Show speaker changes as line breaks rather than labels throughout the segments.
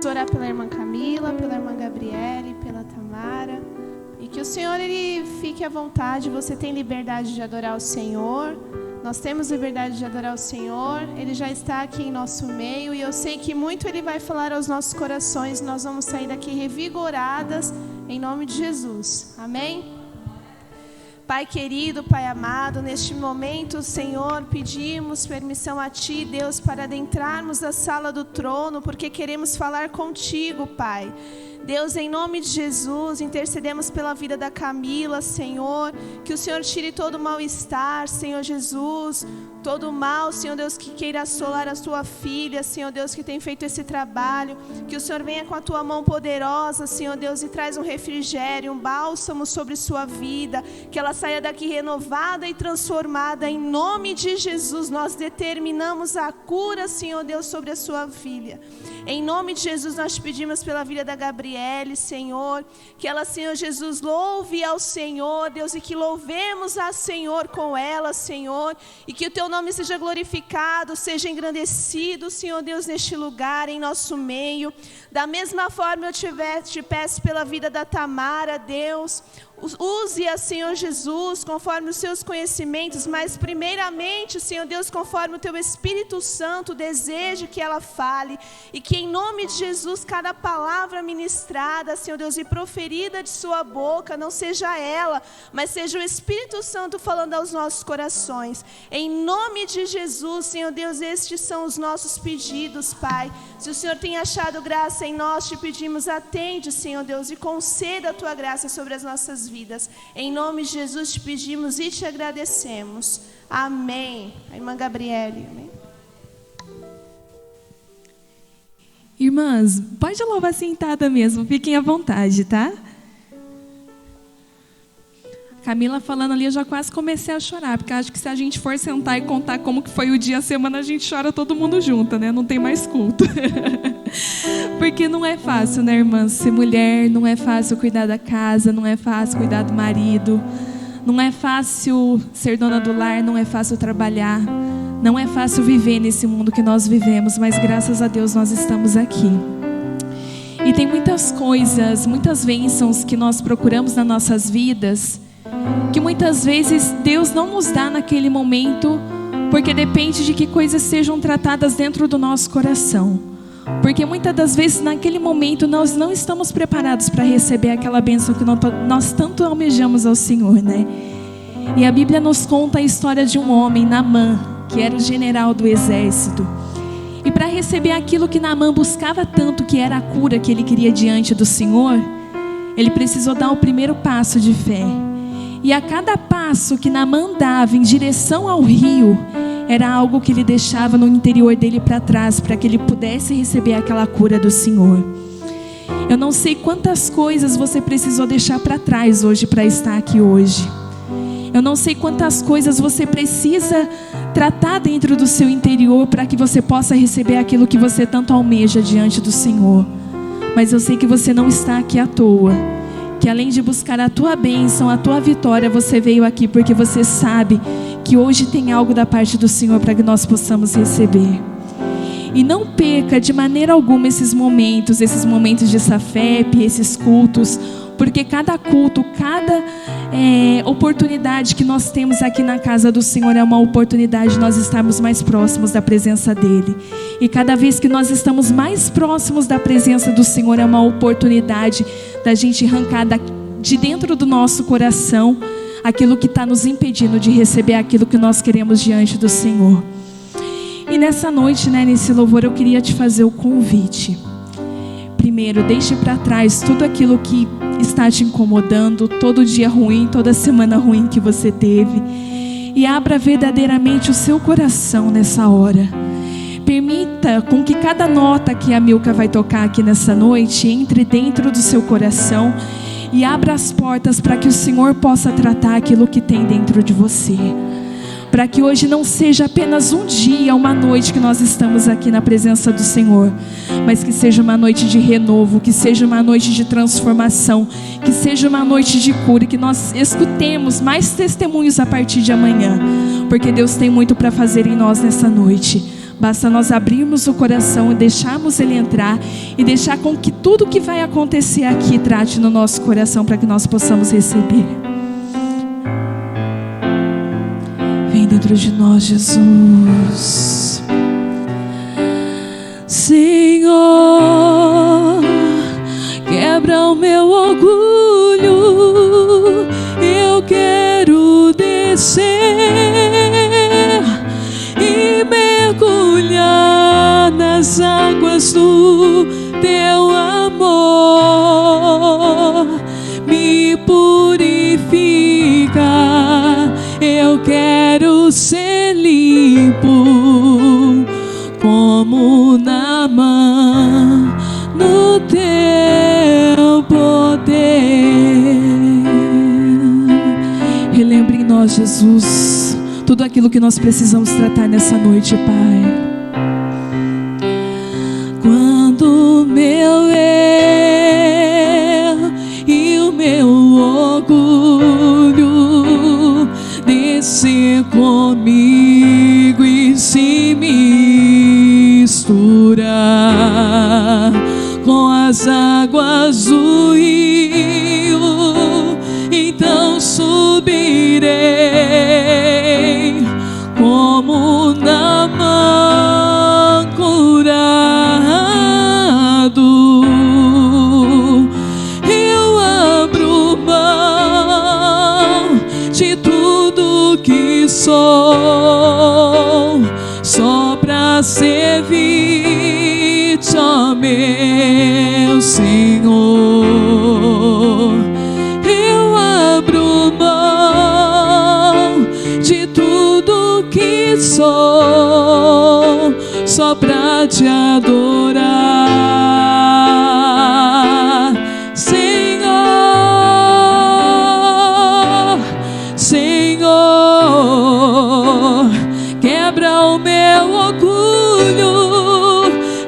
orar pela irmã Camila, pela irmã Gabriele, pela Tamara. E que o Senhor, Ele fique à vontade. Você tem liberdade de adorar o Senhor. Nós temos liberdade de adorar o Senhor. Ele já está aqui em nosso meio. E eu sei que muito Ele vai falar aos nossos corações. Nós vamos sair daqui revigoradas em nome de Jesus. Amém? Pai querido, Pai amado, neste momento, Senhor, pedimos permissão a Ti, Deus, para adentrarmos a sala do trono, porque queremos falar contigo, Pai. Deus, em nome de Jesus, intercedemos pela vida da Camila, Senhor, que o Senhor tire todo o mal-estar, Senhor Jesus, todo o mal, Senhor Deus, que queira assolar a Tua filha, Senhor Deus, que tem feito esse trabalho, que o Senhor venha com a Tua mão poderosa, Senhor Deus, e traz um refrigério, um bálsamo sobre sua vida, que ela saia daqui renovada e transformada, em nome de Jesus. Nós determinamos a cura, Senhor Deus, sobre a sua filha. Em nome de Jesus, nós te pedimos pela vida da Gabriele, Senhor, que ela, Senhor Jesus, louve ao Senhor, Deus, e que louvemos a Senhor com ela, Senhor, e que o Teu nome seja glorificado, seja engrandecido, Senhor Deus, neste lugar, em nosso meio. Da mesma forma eu te peço pela vida da Tamara, Deus, use-a, Senhor Jesus, conforme os seus conhecimentos, mas primeiramente, Senhor Deus, conforme o Teu Espírito Santo deseje que ela fale, e que em nome de Jesus, cada palavra ministrada, Senhor Deus, e proferida de sua boca, não seja ela, mas seja o Espírito Santo falando aos nossos corações. Em nome de Jesus, Senhor Deus, estes são os nossos pedidos, Pai. Se o Senhor tem achado graça em nós, te pedimos, atende, Senhor Deus, e conceda a Tua graça sobre as nossas vidas. Em nome de Jesus te pedimos e te agradecemos. Amém. A irmã Gabriele. Amém.
Irmãs, pode louvar sentada mesmo, fiquem à vontade, tá? Camila falando ali, eu já quase comecei a chorar, porque acho que se a gente for sentar e contar como que foi o dia, a semana, a gente chora todo mundo junto, né? Não tem mais culto. Porque não é fácil, né, irmã? Ser mulher, não é fácil cuidar da casa, não é fácil cuidar do marido, não é fácil ser dona do lar, não é fácil trabalhar, não é fácil viver nesse mundo que nós vivemos, mas graças a Deus nós estamos aqui. E tem muitas coisas, muitas bênçãos que nós procuramos nas nossas vidas, que muitas vezes Deus não nos dá naquele momento, porque depende de que coisas sejam tratadas dentro do nosso coração. Porque muitas das vezes naquele momento nós não estamos preparados para receber aquela bênção que nós tanto almejamos ao Senhor, né? E a Bíblia nos conta a história de um homem, Naamã, que era o general do exército. E para receber aquilo que Naamã buscava tanto, que era a cura que ele queria diante do Senhor, ele precisou dar o primeiro passo de fé. E a cada passo que Naamã dava em direção ao rio, era algo que ele deixava no interior dele para trás, para que ele pudesse receber aquela cura do Senhor. Eu não sei quantas coisas você precisou deixar para trás hoje para estar aqui hoje. Eu não sei quantas coisas você precisa tratar dentro do seu interior para que você possa receber aquilo que você tanto almeja diante do Senhor. Mas eu sei que você não está aqui à toa. Que além de buscar a tua bênção, a tua vitória, você veio aqui porque você sabe que hoje tem algo da parte do Senhor para que nós possamos receber. E não perca de maneira alguma esses momentos de Safep, esses cultos, porque cada culto, cada oportunidade que nós temos aqui na casa do Senhor é uma oportunidade de nós estarmos mais próximos da presença dEle. E cada vez que nós estamos mais próximos da presença do Senhor é uma oportunidade da gente arrancar de dentro do nosso coração aquilo que está nos impedindo de receber aquilo que nós queremos diante do Senhor. E nessa noite, né, nesse louvor, eu queria te fazer o convite. Primeiro, deixe para trás tudo aquilo que está te incomodando, todo dia ruim, toda semana ruim que você teve, e abra verdadeiramente o seu coração nessa hora. Permita com que cada nota que a Milka vai tocar aqui nessa noite entre dentro do seu coração e abra as portas para que o Senhor possa tratar aquilo que tem dentro de você. Para que hoje não seja apenas um dia, uma noite que nós estamos aqui na presença do Senhor, mas que seja uma noite de renovo, que seja uma noite de transformação, que seja uma noite de cura, que nós escutemos mais testemunhos a partir de amanhã, porque Deus tem muito para fazer em nós nessa noite. Basta nós abrirmos o coração e deixarmos Ele entrar e deixar com que tudo que vai acontecer aqui trate no nosso coração para que nós possamos receber. Vem dentro de nós, Jesus. Senhor, quebra o meu orgulho. Eu quero descer e mergulhar nas águas do teu amor. Me purifica, eu quero ser limpo como Naamã no teu poder. Relembre em nós, Jesus, tudo aquilo que nós precisamos tratar nessa noite, Pai. Quando meu eu e o meu orgulho descer comigo e se misturar com as águas do rio, então subirei como Naamã curado. Eu abro mão de tudo que sou, só pra servir-te, ó meu Senhor. Eu abro mão de tudo que sou, só pra te adorar, Senhor. Senhor, quebra o meu orgulho.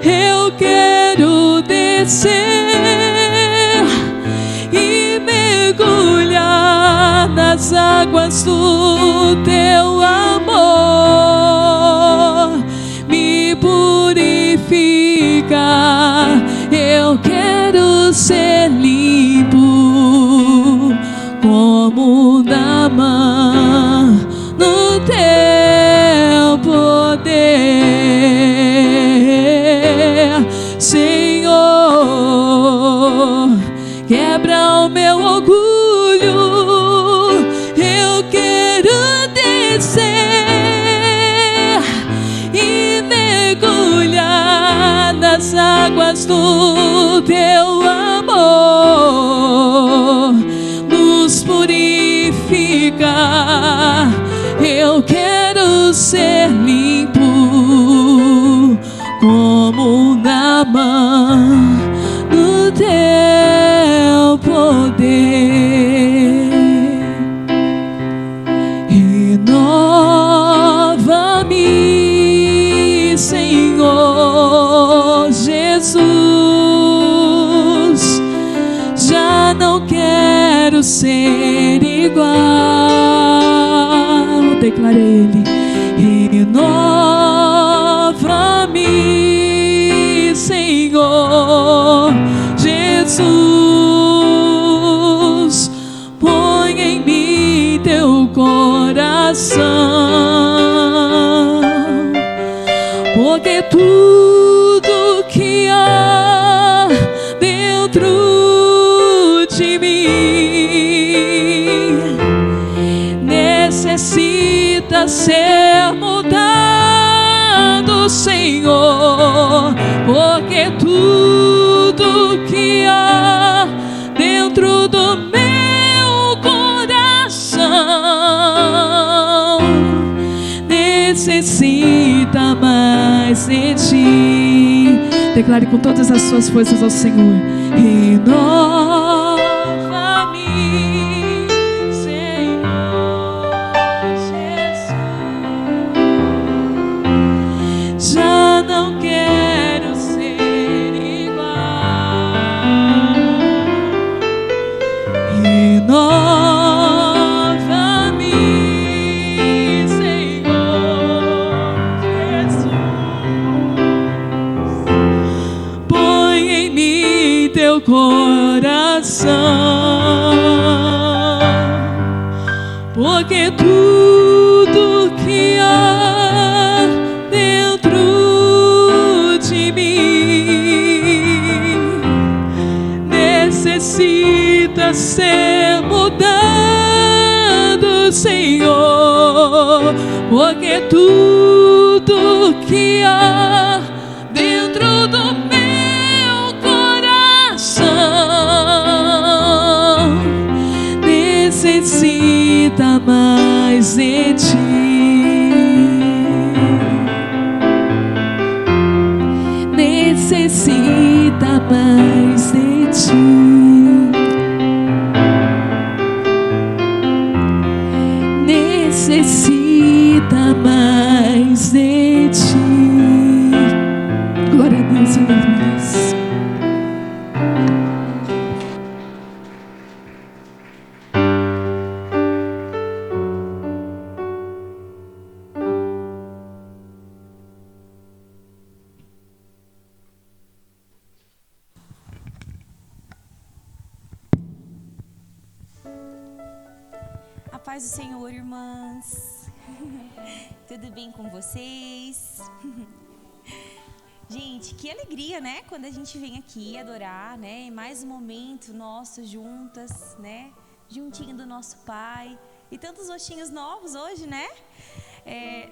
Eu quero descer e mergulhar nas águas do teu amor. Me purifica, eu quero ser limpo como Naamã no teu poder. Senhor, quebra o meu orgulho. Eu quero descer e mergulhar nas águas do teu amor. Nos purifica, eu quero ser limpo como Naamã no teu poder. Renova-me, Senhor Jesus. Já não quero ser igual. Declara Ele. Renova-me, Senhor Jesus. Põe em mim teu coração, porque tudo que há dentro de mim necessita ser mudado, Senhor, porque tudo que há dentro do meu coração necessita mais de ti. Declare com todas as suas forças ao Senhor. Renova-me, Senhor Jesus. Já não quero ser igual. Renova-me, Senhor Jesus. porque tudo que há dentro de mim necessita ser mudado, Senhor, porque tudo que há dentro do meu coração necessita mais de ti. Necessita mais de ti. Necessita mais de ti. Glória a Deus, aleluia.
A paz do Senhor, irmãs. Tudo bem com vocês? Gente, que alegria, né? Quando a gente vem aqui adorar, né? E mais um momento nosso juntas, né? Juntinho do nosso Pai. E tantos rostinhos novos hoje, né?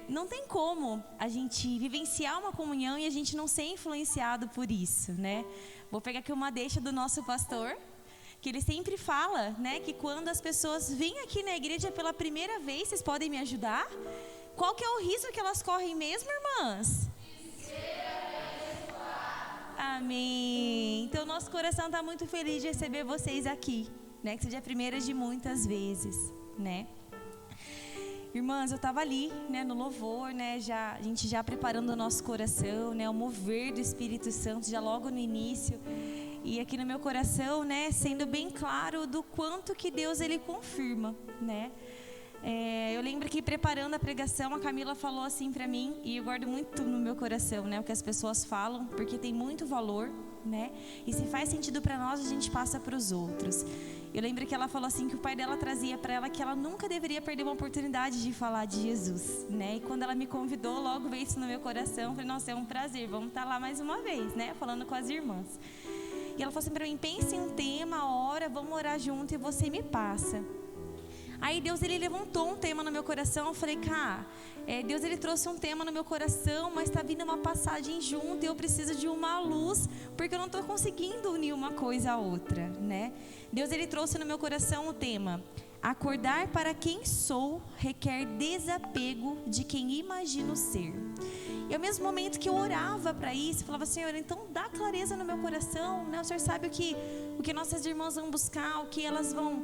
Não tem como a gente vivenciar uma comunhão e a gente não ser influenciado por isso, né? Vou pegar aqui uma deixa do nosso pastor, que ele sempre fala, né, que quando as pessoas vêm aqui na igreja pela primeira vez, vocês podem me ajudar? Qual que é o risco que elas correm mesmo, irmãs? Amém. Então, nosso coração está muito feliz de receber vocês aqui, né, que seja a primeira de muitas vezes, né? Irmãs, eu estava ali, né, no louvor, né, a gente já preparando o nosso coração, né, o mover do Espírito Santo já logo no início. E aqui no meu coração, né, sendo bem claro do quanto que Deus, Ele confirma, né. Eu lembro que preparando a pregação, a Camila falou assim pra mim, e eu guardo muito no meu coração, né, o que as pessoas falam, porque tem muito valor, né, e se faz sentido pra nós, a gente passa pros outros. Eu lembro que ela falou assim, que o pai dela trazia pra ela que ela nunca deveria perder uma oportunidade de falar de Jesus, né, e quando ela me convidou, logo veio isso no meu coração, eu falei, nossa, é um prazer, vamos estar lá mais uma vez, né, falando com as irmãs. E ela falou assim pra mim, pense em um tema, ora, vamos orar junto e você me passa. Aí Deus, Ele levantou um tema no meu coração, eu falei, cara, Deus, Ele trouxe um tema no meu coração, mas está vindo uma passagem junto e eu preciso de uma luz, porque eu não estou conseguindo unir uma coisa à outra, né? Deus, Ele trouxe no meu coração o tema, acordar para quem sou requer desapego de quem imagino ser. E ao mesmo momento que eu orava para isso, eu falava, Senhor, então dá clareza no meu coração, né? O Senhor sabe o que nossas irmãs vão buscar, o que elas vão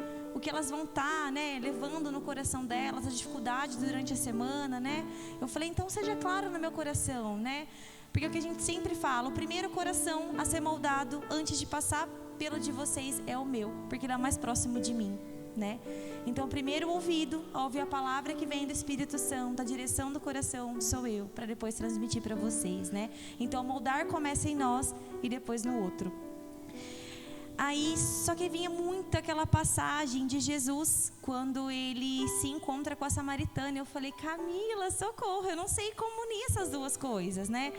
estar, né, levando no coração delas, as dificuldades durante a semana, né? Eu falei, então seja claro no meu coração, né? Porque o que a gente sempre fala, o primeiro coração a ser moldado antes de passar pelo de vocês é o meu, porque ele é o mais próximo de mim, né? Então, o primeiro ouvido a ouvir a palavra que vem do Espírito Santo, a direção do coração sou eu, para depois transmitir para vocês, né? Então, moldar começa em nós e depois no outro. Aí, só que vinha muito aquela passagem de Jesus, quando ele se encontra com a samaritana. Eu falei, Camila, socorro, eu não sei como unir essas duas coisas, né?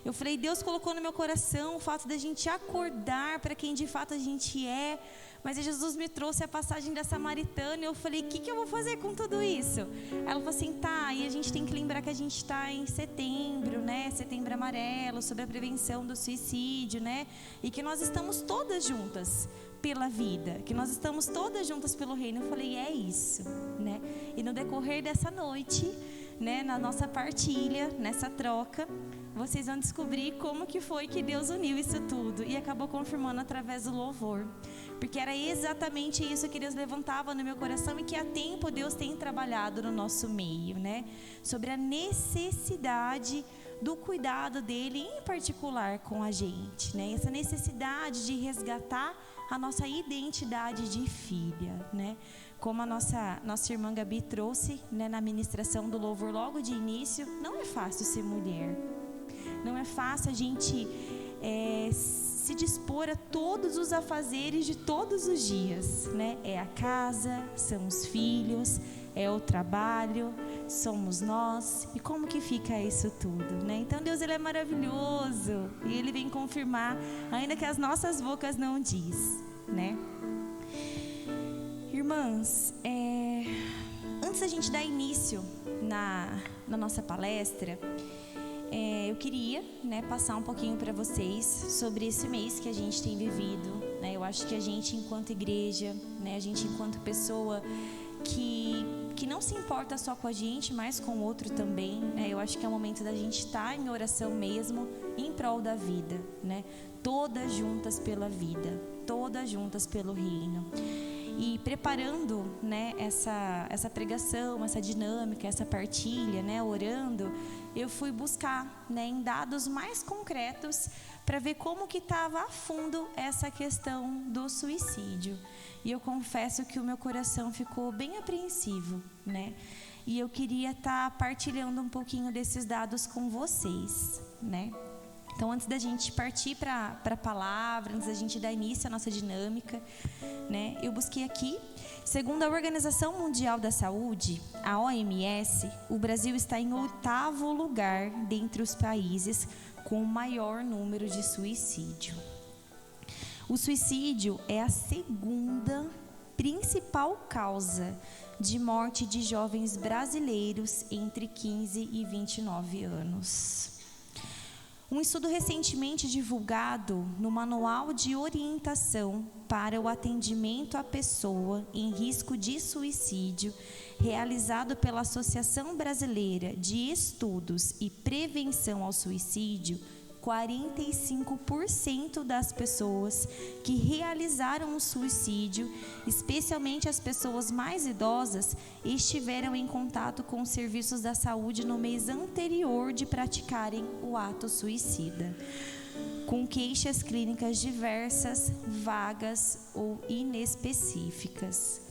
Eu falei, Deus colocou no meu coração o fato da gente acordar para quem de fato a gente é. Mas Jesus me trouxe a passagem da samaritana e eu falei, o que eu vou fazer com tudo isso? Ela falou assim, tá, e a gente tem que lembrar que a gente está em setembro, né? Setembro amarelo, sobre a prevenção do suicídio, né? E que nós estamos todas juntas pela vida, que nós estamos todas juntas pelo reino. Eu falei, é isso, né? E no decorrer dessa noite, né, na nossa partilha, nessa troca, vocês vão descobrir como que foi que Deus uniu isso tudo e acabou confirmando através do louvor. Porque era exatamente isso que Deus levantava no meu coração e que há tempo Deus tem trabalhado no nosso meio, né? Sobre a necessidade do cuidado dele, em particular com a gente, né? Essa necessidade de resgatar a nossa identidade de filha, né? Como a nossa irmã Gabi trouxe, né, na ministração do louvor logo de início, não é fácil ser mulher. Não é fácil a gente se dispor a todos os afazeres de todos os dias, né? É a casa, são os filhos, é o trabalho, somos nós. E como que fica isso tudo, né? Então Deus, ele é maravilhoso e ele vem confirmar, ainda que as nossas bocas não diz, né? Irmãs, antes da gente dar início na nossa palestra, eu queria, né, passar um pouquinho para vocês sobre esse mês que a gente tem vivido, né? Eu acho que a gente, enquanto igreja, né, a gente enquanto pessoa que não se importa só com a gente, mas com o outro também, né? Eu acho que é o momento da gente estar em oração mesmo, em prol da vida, né? Todas juntas pela vida, todas juntas pelo reino. E preparando, né, essa pregação, essa dinâmica, essa partilha, né, orando, eu fui buscar, né, em dados mais concretos para ver como que estava a fundo essa questão do suicídio. E eu confesso que o meu coração ficou bem apreensivo, né? E eu queria estar partilhando um pouquinho desses dados com vocês, né? Então, antes da gente partir para a palavra, antes da gente dar início à nossa dinâmica, né, eu busquei aqui, segundo a Organização Mundial da Saúde, a OMS, o Brasil está em 8º lugar dentre os países com o maior número de suicídio. O suicídio é a segunda principal causa de morte de jovens brasileiros entre 15 e 29 anos. Um estudo recentemente divulgado no Manual de Orientação para o Atendimento à Pessoa em Risco de Suicídio, realizado pela Associação Brasileira de Estudos e Prevenção ao Suicídio, 45% das pessoas que realizaram o suicídio, especialmente as pessoas mais idosas, estiveram em contato com os serviços da saúde no mês anterior de praticarem o ato suicida, com queixas clínicas diversas, vagas ou inespecíficas.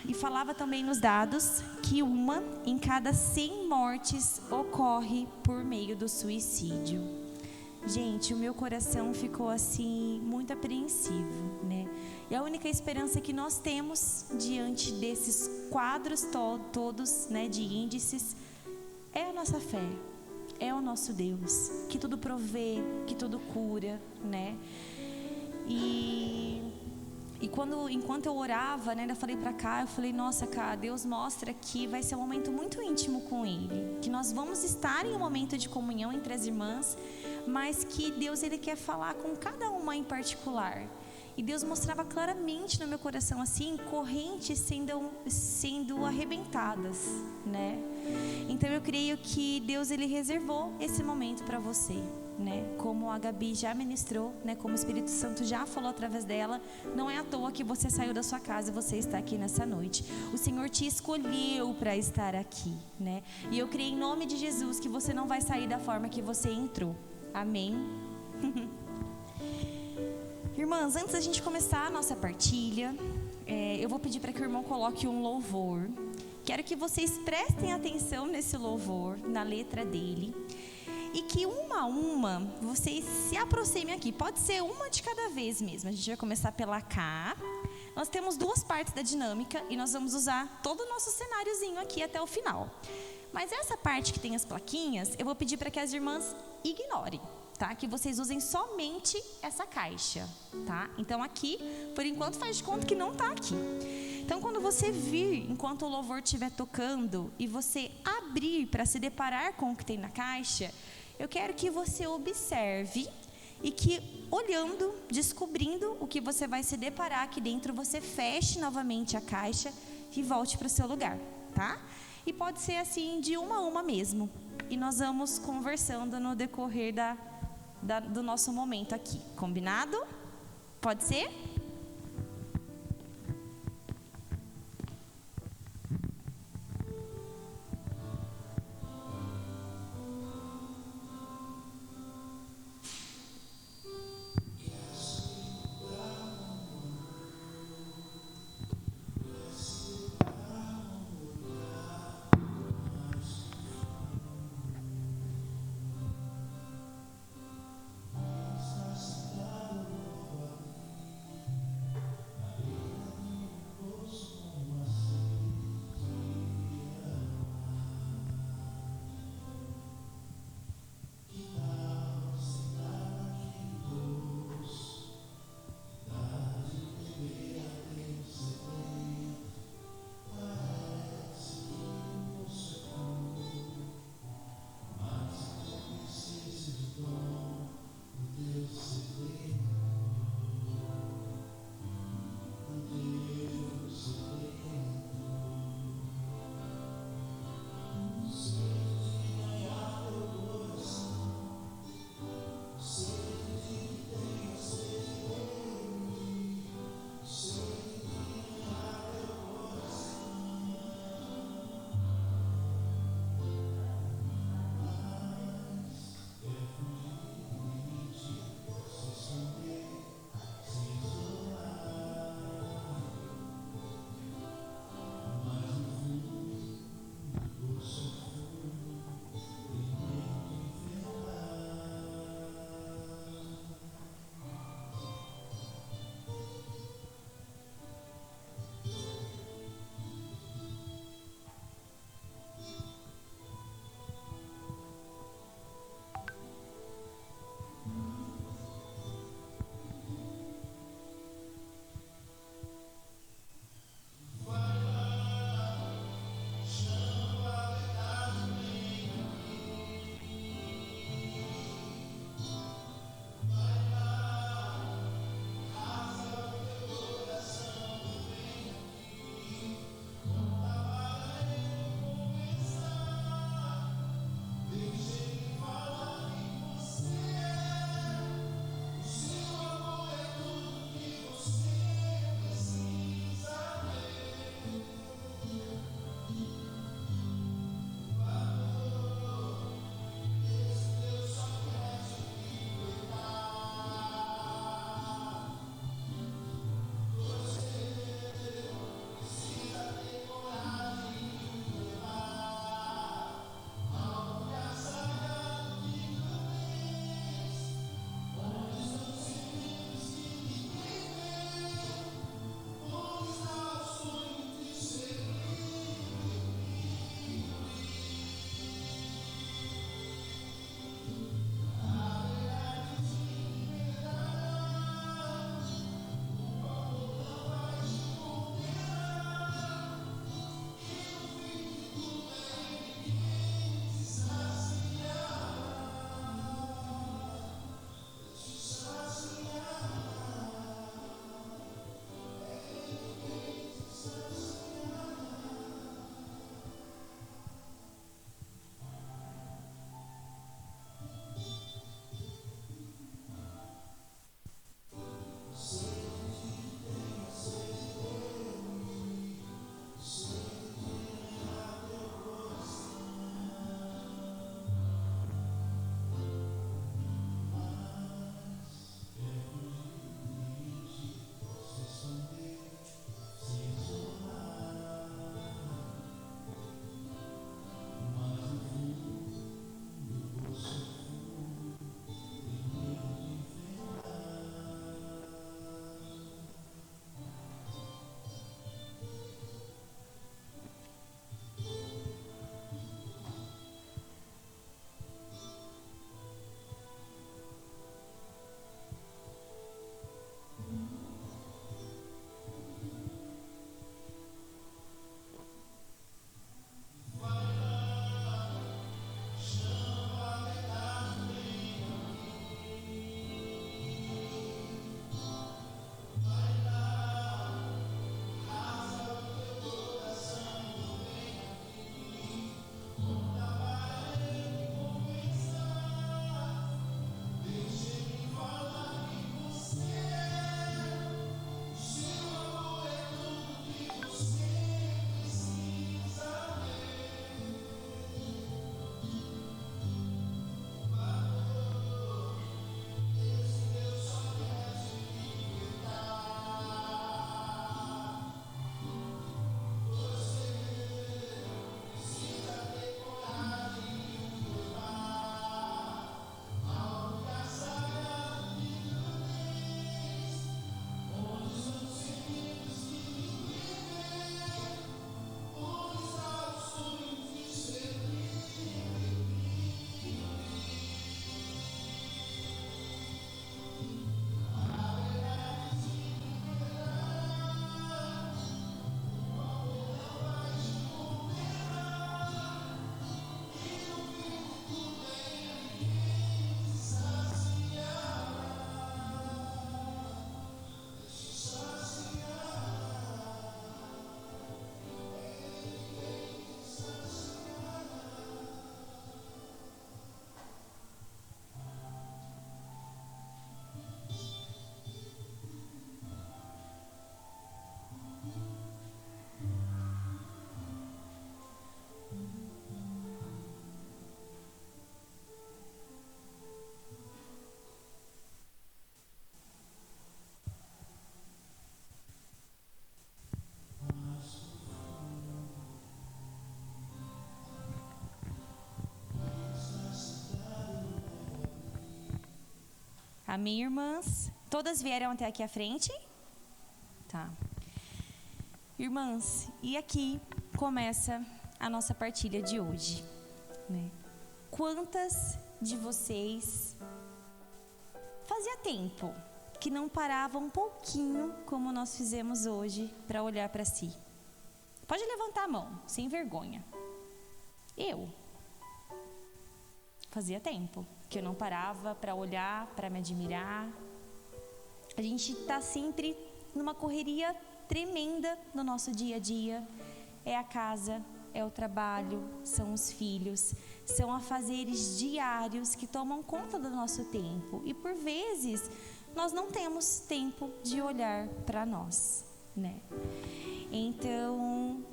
E falava também nos dados que 1 em cada 100 mortes ocorre por meio do suicídio. Gente, o meu coração ficou assim muito apreensivo, né? E a única esperança que nós temos diante desses quadros todos, né, de índices, é a nossa fé, é o nosso Deus, que tudo provê, que tudo cura, né? Enquanto eu orava, né, ainda falei para cá, eu falei, nossa, cara, Deus mostra que vai ser um momento muito íntimo com Ele, que nós vamos estar em um momento de comunhão entre as irmãs, mas que Deus, Ele quer falar com cada uma em particular. E Deus mostrava claramente no meu coração, assim, correntes sendo arrebentadas, né? Então eu creio que Deus, Ele reservou esse momento para você, né? Como a Gabi já ministrou, né? Como o Espírito Santo já falou através dela, não é à toa que você saiu da sua casa e você está aqui nessa noite. O Senhor te escolheu para estar aqui, né? E eu creio em nome de Jesus que você não vai sair da forma que você entrou. Amém? Irmãs, antes da gente começar a nossa partilha, eu vou pedir para que o irmão coloque um louvor. Quero que vocês prestem atenção nesse louvor, na letra dele. E que uma a uma, vocês se aproximem aqui. Pode ser uma de cada vez mesmo. A gente vai começar pela cá. Nós temos 2 partes da dinâmica e nós vamos usar todo o nosso cenáriozinho aqui até o final. Mas essa parte que tem as plaquinhas, eu vou pedir para que as irmãs ignorem, tá? Que vocês usem somente essa caixa, tá? Então aqui, por enquanto, faz de conta que não está aqui. Então, quando você vir, enquanto o louvor estiver tocando, e você abrir para se deparar com o que tem na caixa, eu quero que você observe e que, olhando, descobrindo o que você vai se deparar aqui dentro, você feche novamente a caixa e volte para o seu lugar, tá? E pode ser assim, de uma a uma mesmo. E nós vamos conversando no decorrer do nosso momento aqui. Combinado? Pode ser? Amém, irmãs? Todas vieram até aqui à frente? Tá. Irmãs, e aqui começa a nossa partilha de hoje, né? Quantas de vocês fazia tempo que não paravam um pouquinho, como nós fizemos hoje, para olhar para si? Pode levantar a mão, sem vergonha. Eu. Fazia tempo que eu não parava para olhar, para me admirar. A gente está sempre numa correria tremenda no nosso dia a dia. É a casa, é o trabalho, são os filhos, são afazeres diários que tomam conta do nosso tempo. E por vezes nós não temos tempo de olhar para nós, né? Então,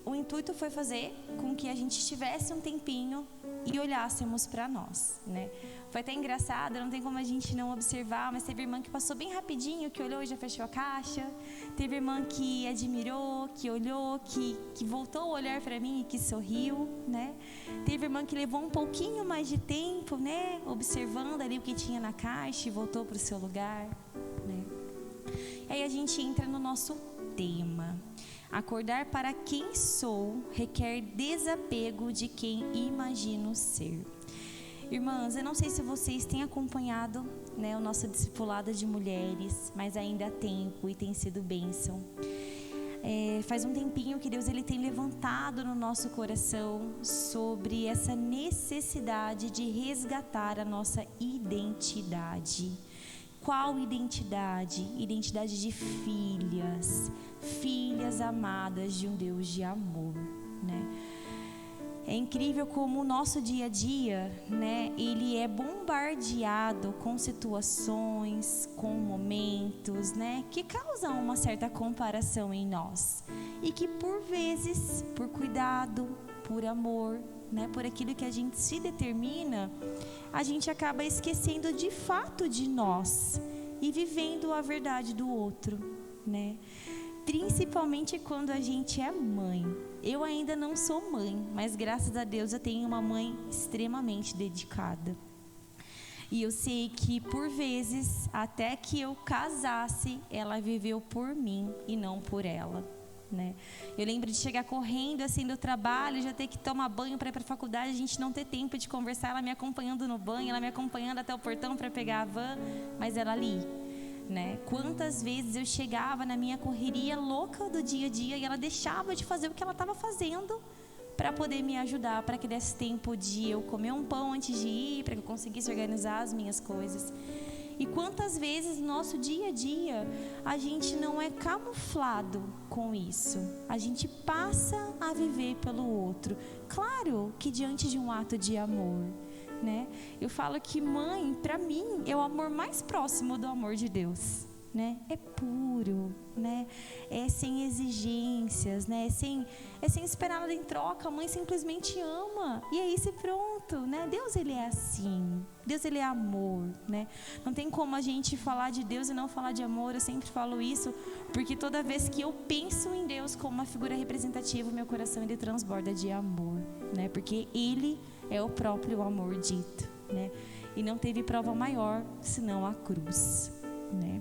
o intuito foi fazer com que a gente tivesse um tempinho e olhássemos para nós, né? Foi até engraçado, não tem como a gente não observar, mas teve irmã que passou bem rapidinho, que olhou e já fechou a caixa. Teve irmã que admirou, que olhou, que voltou a olhar para mim e que sorriu, né? Teve irmã que levou um pouquinho mais de tempo, né? Observando ali o que tinha na caixa e voltou para o seu lugar, né? E aí a gente entra no nosso tema. Acordar para quem sou requer desapego de quem imagino ser. Irmãs, eu não sei se vocês têm acompanhado, né, o nosso discipulado de mulheres, mas ainda há tempo e tem sido bênção. Faz um tempinho que Deus ele tem levantado no nosso coração sobre essa necessidade de resgatar a nossa identidade. Qual identidade? Identidade de filhas, filhas amadas de um Deus de amor, né? É incrível como o nosso dia a dia, né, ele é bombardeado com situações, com momentos, né, que causam uma certa comparação em nós. E que por vezes, por cuidado, por amor, né, por aquilo que a gente se determina, a gente acaba esquecendo de fato de nós e vivendo a verdade do outro, né? Principalmente quando a gente é mãe. Eu ainda não sou mãe, mas graças a Deus eu tenho uma mãe extremamente dedicada. E eu sei que por vezes, até que eu casasse, ela viveu por mim e não por ela, né? Eu lembro de chegar correndo assim do trabalho, já ter que tomar banho para ir para a faculdade, a gente não ter tempo de conversar, ela me acompanhando no banho, ela me acompanhando até o portão para pegar a van, mas ela ali, né? Quantas vezes eu chegava na minha correria louca do dia a dia e ela deixava de fazer o que ela estava fazendo para poder me ajudar, para que desse tempo de eu comer um pão antes de ir, para que eu conseguisse organizar as minhas coisas. E quantas vezes no nosso dia a dia a gente não é camuflado com isso, a gente passa a viver pelo outro, claro que diante de um ato de amor, né? Eu falo que mãe, para mim, é o amor mais próximo do amor de Deus, né? É puro, né? É sem exigências, né? É sem esperar nada em troca. A mãe simplesmente ama e é isso e pronto, né? Deus ele é assim. Deus ele é amor, né? Não tem como a gente falar de Deus e não falar de amor. Eu sempre falo isso porque toda vez que eu penso em Deus como uma figura representativa, meu coração ele transborda de amor, né? Porque ele é o próprio amor dito, né? E não teve prova maior senão a cruz, né?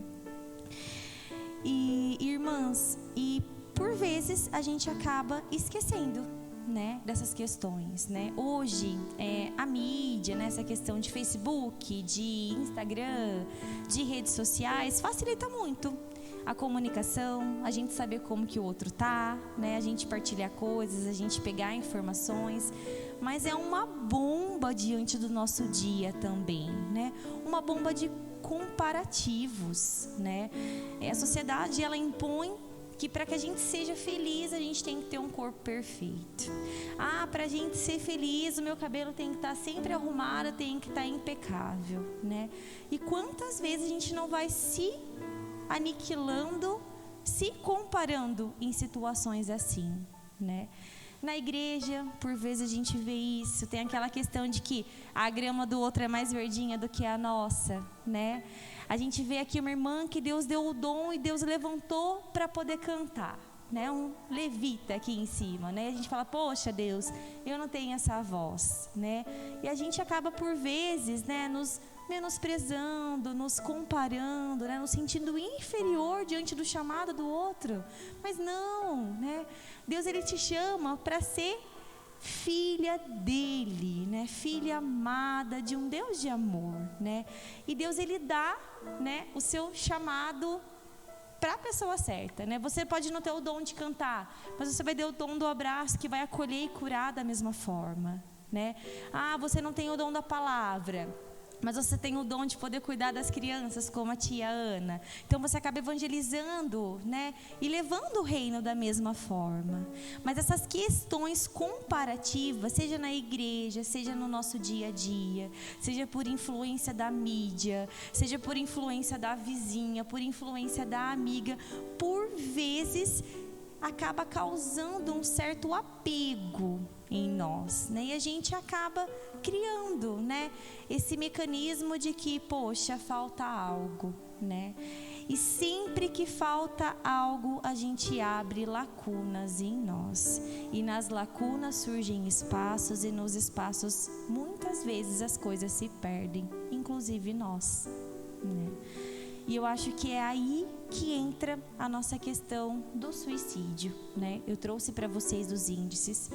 E irmãs, e por vezes a gente acaba esquecendo, né, dessas questões, né? Hoje a mídia, né, essa questão de Facebook, de Instagram, de redes sociais facilita muito a comunicação, a gente saber como que o outro tá, né? A gente partilhar coisas, a gente pegar informações, mas é uma bomba diante do nosso dia também, né? Uma bomba de comparativos, né? A sociedade ela impõe que para que a gente seja feliz a gente tem que ter um corpo perfeito. Para a gente ser feliz o meu cabelo tem que estar sempre arrumado, tem que estar impecável, né? E quantas vezes a gente não vai se aniquilando, se comparando em situações assim, né? Na igreja, por vezes a gente vê isso, tem aquela questão de que a grama do outro é mais verdinha do que a nossa, né? A gente vê aqui uma irmã que Deus deu o dom e Deus levantou para poder cantar, né? Um levita aqui em cima, né? A gente fala, poxa Deus, eu não tenho essa voz, né? E a gente acaba por vezes, né, nos menosprezando, nos comparando, né? Nos sentindo inferior diante do chamado do outro. Mas não, né? Deus, Ele te chama para ser filha dele, né? Filha amada de um Deus de amor, né? E Deus, Ele dá, né, o seu chamado para a pessoa certa, né? Você pode não ter o dom de cantar, mas você vai ter o dom do abraço, que vai acolher e curar da mesma forma, né? Ah, você não tem o dom da palavra, mas você tem o dom de poder cuidar das crianças, como a tia Ana. Então você acaba evangelizando, né? E levando o reino da mesma forma. Mas essas questões comparativas, seja na igreja, seja no nosso dia a dia, seja por influência da mídia, seja por influência da vizinha, por influência da amiga, por vezes acaba causando um certo apego em nós, né? E a gente acaba criando, né, esse mecanismo de que, poxa, falta algo, né? E sempre que falta algo, a gente abre lacunas em nós. E nas lacunas surgem espaços, e nos espaços, muitas vezes, as coisas se perdem, inclusive nós, né? E eu acho que é aí que entra a nossa questão do suicídio, né? Eu trouxe para vocês os índices.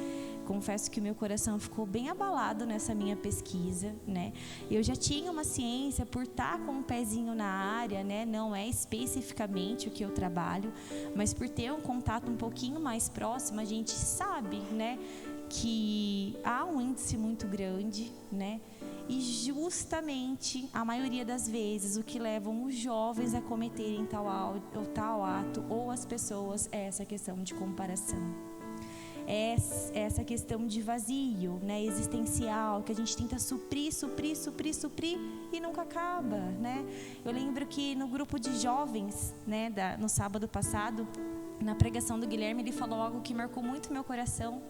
Confesso que o meu coração ficou bem abalado nessa minha pesquisa, né? Eu já tinha uma ciência por estar com um pezinho na área, né? Não é especificamente o que eu trabalho, mas por ter um contato um pouquinho mais próximo, a gente sabe, né, que há um índice muito grande, né? E justamente, a maioria das vezes, o que levam os jovens a cometerem tal ato, ou as pessoas, é essa questão de comparação. É essa questão de vazio, né, existencial, que a gente tenta suprir, e nunca acaba, né? Eu lembro que no grupo de jovens, né, no sábado passado, na pregação do Guilherme, ele falou algo que marcou muito meu coração.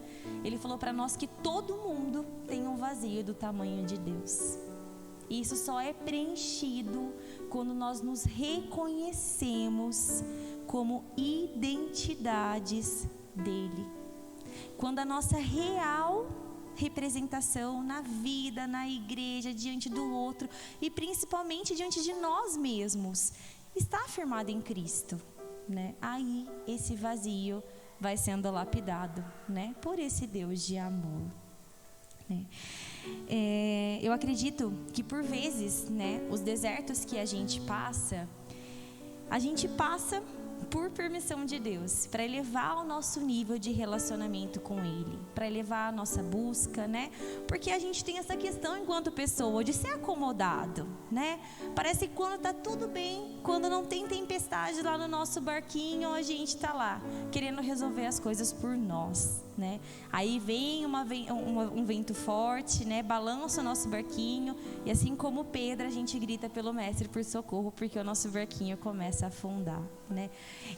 Ele falou para nós que todo mundo tem um vazio do tamanho de Deus. E isso só é preenchido quando nós nos reconhecemos como identidades dele. Quando a nossa real representação na vida, na igreja, diante do outro e principalmente diante de nós mesmos está afirmada em Cristo, né? Aí esse vazio vai sendo lapidado, né, por esse Deus de amor, né? Eu acredito que por vezes, né, os desertos que a gente passa por permissão de Deus, para elevar o nosso nível de relacionamento com Ele, para elevar a nossa busca, né? Porque a gente tem essa questão enquanto pessoa de ser acomodado, né? Parece que quando tá tudo bem, quando não tem tempestade lá no nosso barquinho, a gente tá lá querendo resolver as coisas por nós, né? Aí vem um vento forte, né? Balança o nosso barquinho e assim como Pedro, a gente grita pelo mestre por socorro, porque o nosso barquinho começa a afundar, né?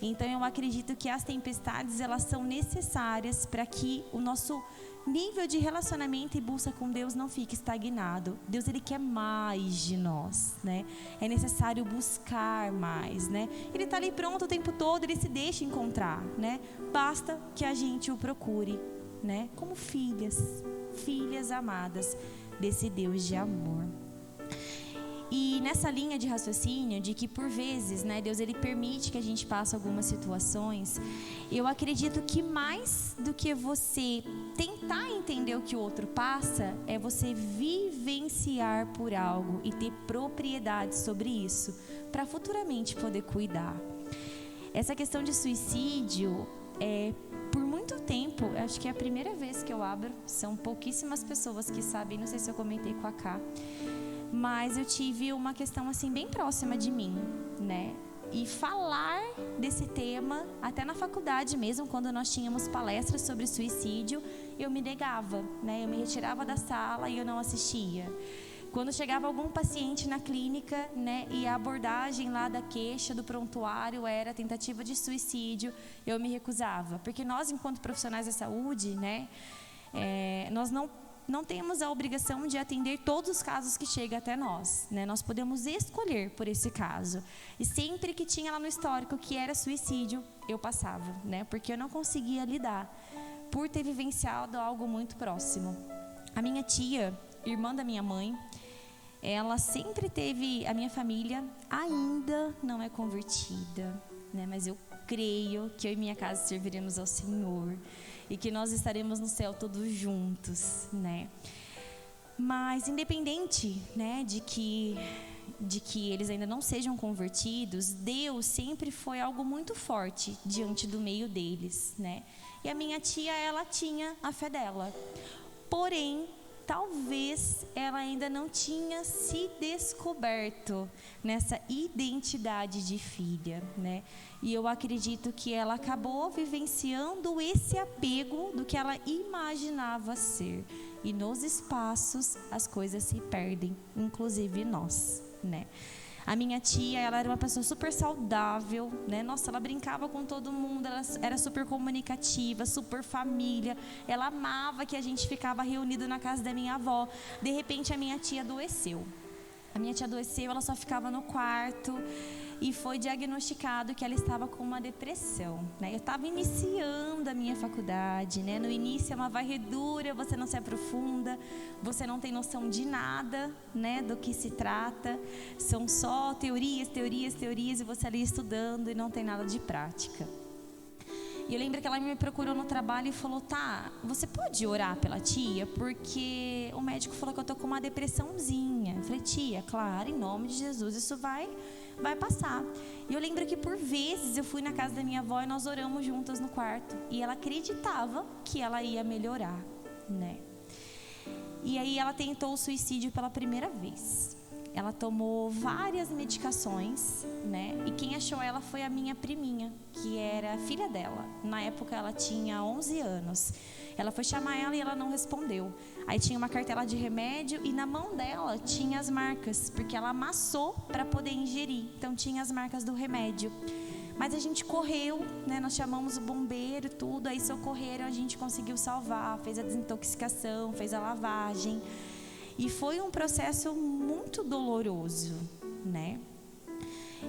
Então eu acredito que as tempestades, elas são necessárias para que o nosso nível de relacionamento e busca com Deus não fique estagnado. Deus, Ele quer mais de nós, né? É necessário buscar mais, né? Ele está ali pronto o tempo todo, Ele se deixa encontrar, né? Basta que a gente o procure, né? Como filhas amadas desse Deus de amor. E nessa linha de raciocínio de que por vezes, né, Deus, Ele permite que a gente passe algumas situações, eu acredito que mais do que você tentar entender o que o outro passa, é você vivenciar por algo e ter propriedade sobre isso, para futuramente poder cuidar. Essa questão de suicídio, por muito tempo, acho que é a primeira vez que eu abro, são pouquíssimas pessoas que sabem, não sei se eu comentei com a Ká, mas eu tive uma questão assim bem próxima de mim, né? E falar desse tema, até na faculdade mesmo, quando nós tínhamos palestras sobre suicídio, eu me negava, né? Eu me retirava da sala e eu não assistia. Quando chegava algum paciente na clínica, né, e a abordagem lá da queixa do prontuário era tentativa de suicídio, eu me recusava. Porque nós, enquanto profissionais da saúde, né, nós não temos a obrigação de atender todos os casos que chegam até nós, né? Nós podemos escolher por esse caso. E sempre que tinha lá no histórico que era suicídio, eu passava, né? Porque eu não conseguia lidar, por ter vivenciado algo muito próximo. A minha tia, irmã da minha mãe, ela sempre teve, a minha família ainda não é convertida, né? Mas eu creio que eu e minha casa serviremos ao Senhor e que nós estaremos no céu todos juntos, né? Mas independente, né, de que eles ainda não sejam convertidos, Deus sempre foi algo muito forte diante do meio deles, né? E a minha tia, ela tinha a fé dela. Porém, talvez ela ainda não tinha se descoberto nessa identidade de filha, né? E eu acredito que ela acabou vivenciando esse apego do que ela imaginava ser. E nos espaços as coisas se perdem, inclusive nós, né? A minha tia, ela era uma pessoa super saudável, né? Nossa, ela brincava com todo mundo, ela era super comunicativa, super família. Ela amava que a gente ficava reunido na casa da minha avó. De repente, a minha tia adoeceu. A minha tia adoeceu, ela só ficava no quarto e foi diagnosticado que ela estava com uma depressão, né? Eu estava iniciando a minha faculdade, né? No início é uma varredura, você não se aprofunda, você não tem noção de nada, né? Do que se trata, são só teorias e você ali estudando e não tem nada de prática. E eu lembro que ela me procurou no trabalho e falou: tá, você pode orar pela tia? Porque o médico falou que eu tô com uma depressãozinha. Eu falei: tia, claro, em nome de Jesus, isso vai passar. E eu lembro que por vezes eu fui na casa da minha avó e nós oramos juntas no quarto. E ela acreditava que ela ia melhorar, né? E aí ela tentou o suicídio pela primeira vez. Ela tomou várias medicações, né? E quem achou ela foi a minha priminha, que era filha dela. Na época ela tinha 11 anos. Ela foi chamar ela e ela não respondeu. Aí tinha uma cartela de remédio e na mão dela tinha as marcas, porque ela amassou para poder ingerir. Então tinha as marcas do remédio. Mas a gente correu, né? Nós chamamos o bombeiro, tudo. Aí socorreram, a gente conseguiu salvar, fez a desintoxicação, fez a lavagem. E foi um processo muito doloroso, né?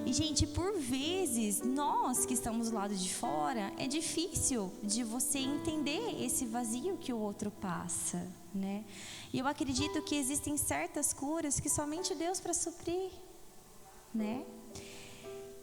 E, gente, por vezes, nós que estamos do lado de fora, é difícil de você entender esse vazio que o outro passa, né? E eu acredito que existem certas curas que somente Deus para suprir, né?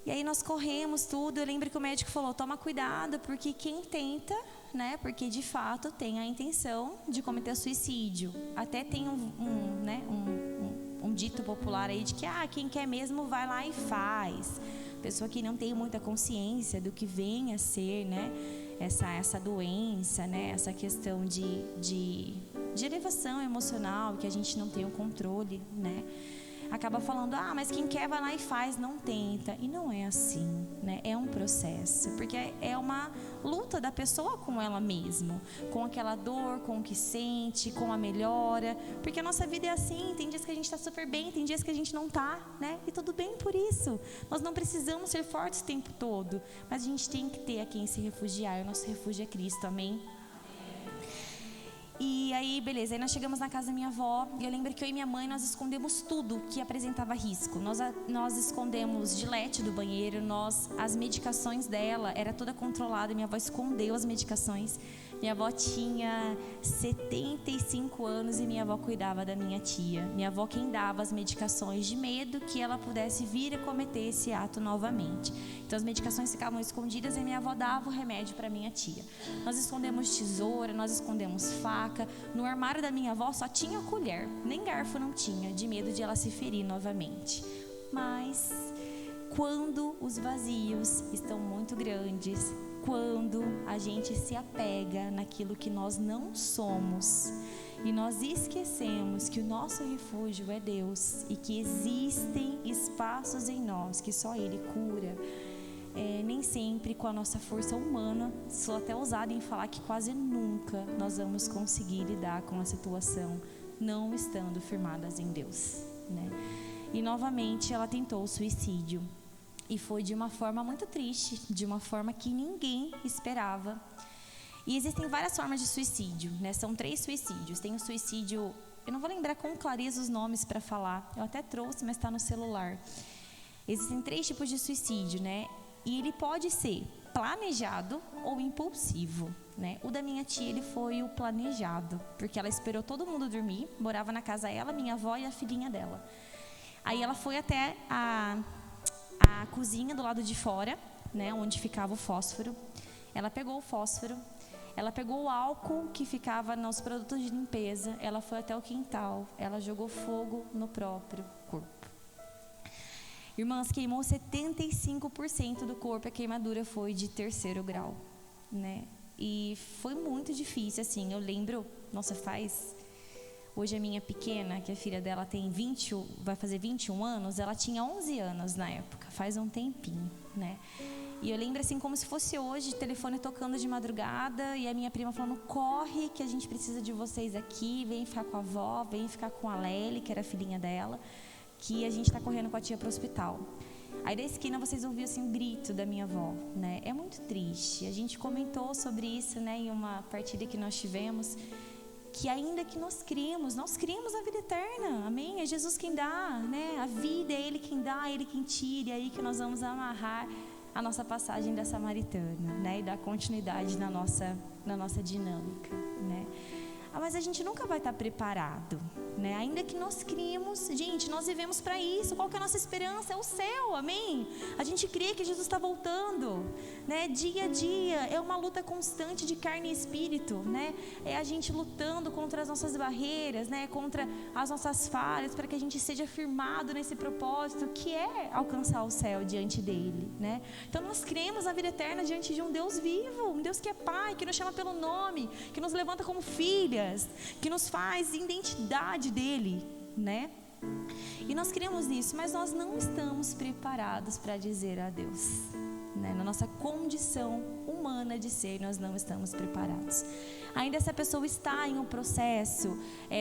E aí nós corremos tudo. Eu lembro que o médico falou: toma cuidado, porque quem tenta, né? Porque de fato tem a intenção de cometer suicídio. Até tem um dito popular aí de que quem quer mesmo vai lá e faz. Pessoa que não tem muita consciência do que vem a ser, né? Essa doença, né? Essa questão de elevação emocional, que a gente não tem o controle, né? Acaba falando: mas quem quer vai lá e faz, não tenta. E não é assim, né? É um processo, porque é uma luta da pessoa com ela mesma, com aquela dor, com o que sente, com a melhora, porque a nossa vida é assim. Tem dias que a gente está super bem, tem dias que a gente não está, né? E tudo bem por isso. Nós não precisamos ser fortes o tempo todo, mas a gente tem que ter a quem se refugiar. E o nosso refúgio é Cristo, amém? E aí, beleza, aí nós chegamos na casa da minha avó. E eu lembro que eu e minha mãe, nós escondemos tudo que apresentava risco. Nós escondemos gilete do banheiro, as medicações dela era toda controlada. Minha avó escondeu as medicações. Minha avó tinha 75 anos e minha avó cuidava da minha tia. Minha avó quem dava as medicações, de medo que ela pudesse vir a cometer esse ato novamente. Então as medicações ficavam escondidas e minha avó dava o remédio para minha tia. Nós escondemos tesoura, nós escondemos faca. No armário da minha avó só tinha colher, nem garfo não tinha, de medo de ela se ferir novamente. Mas quando os vazios estão muito grandes, quando a gente se apega naquilo que nós não somos e nós esquecemos que o nosso refúgio é Deus e que existem espaços em nós que só Ele cura, nem sempre com a nossa força humana, sou até ousada em falar que quase nunca nós vamos conseguir lidar com a situação não estando firmadas em Deus, né? E novamente ela tentou o suicídio. E foi de uma forma muito triste, de uma forma que ninguém esperava. E existem várias formas de suicídio, né? São 3 suicídios. Tem o suicídio, eu não vou lembrar com clareza os nomes para falar. Eu até trouxe, mas está no celular. Existem 3 tipos de suicídio, né? E ele pode ser planejado ou impulsivo, né? O da minha tia, ele foi o planejado, porque ela esperou todo mundo dormir, morava na casa ela, minha avó e a filhinha dela. Aí ela foi até a cozinha do lado de fora, né, onde ficava o fósforo. Ela pegou o fósforo, ela pegou o álcool que ficava nos produtos de limpeza, ela foi até o quintal, ela jogou fogo no próprio corpo. Irmãs, queimou 75% do corpo, a queimadura foi de 3º grau, né? E foi muito difícil, assim, eu lembro, nossa, hoje a minha pequena, que a filha dela vai fazer 21 anos, ela tinha 11 anos na época, faz um tempinho, né? E eu lembro assim como se fosse hoje, telefone tocando de madrugada e a minha prima falando, corre que a gente precisa de vocês aqui, vem ficar com a avó, vem ficar com a Lely, que era a filhinha dela, que a gente está correndo com a tia para o hospital. Aí da esquina vocês ouviram assim um grito da minha avó, né? É muito triste. A gente comentou sobre isso, né, em uma partilha que nós tivemos, que ainda que nós criamos na vida eterna, amém? É Jesus quem dá, né? A vida é Ele quem dá, é Ele quem tira, é aí que nós vamos amarrar a nossa passagem da Samaritana, né? E dar continuidade na nossa dinâmica, né? Mas a gente nunca vai estar preparado, né? Ainda que nós criemos, gente, nós vivemos para isso. Qual que é a nossa esperança? É o céu, amém? A gente crê que Jesus está voltando, né? Dia a dia, é uma luta constante de carne e espírito, né? É a gente lutando contra as nossas barreiras, né? Contra as nossas falhas, para que a gente seja firmado nesse propósito que é alcançar o céu diante dele, né? Então nós cremos na vida eterna diante de um Deus vivo, um Deus que é Pai, que nos chama pelo nome, que nos levanta como filhas, que nos faz identidade dele, né? E nós cremos nisso, mas nós não estamos preparados para dizer adeus, né? Na nossa condição humana de ser, nós não estamos preparados. Ainda essa pessoa está em um processo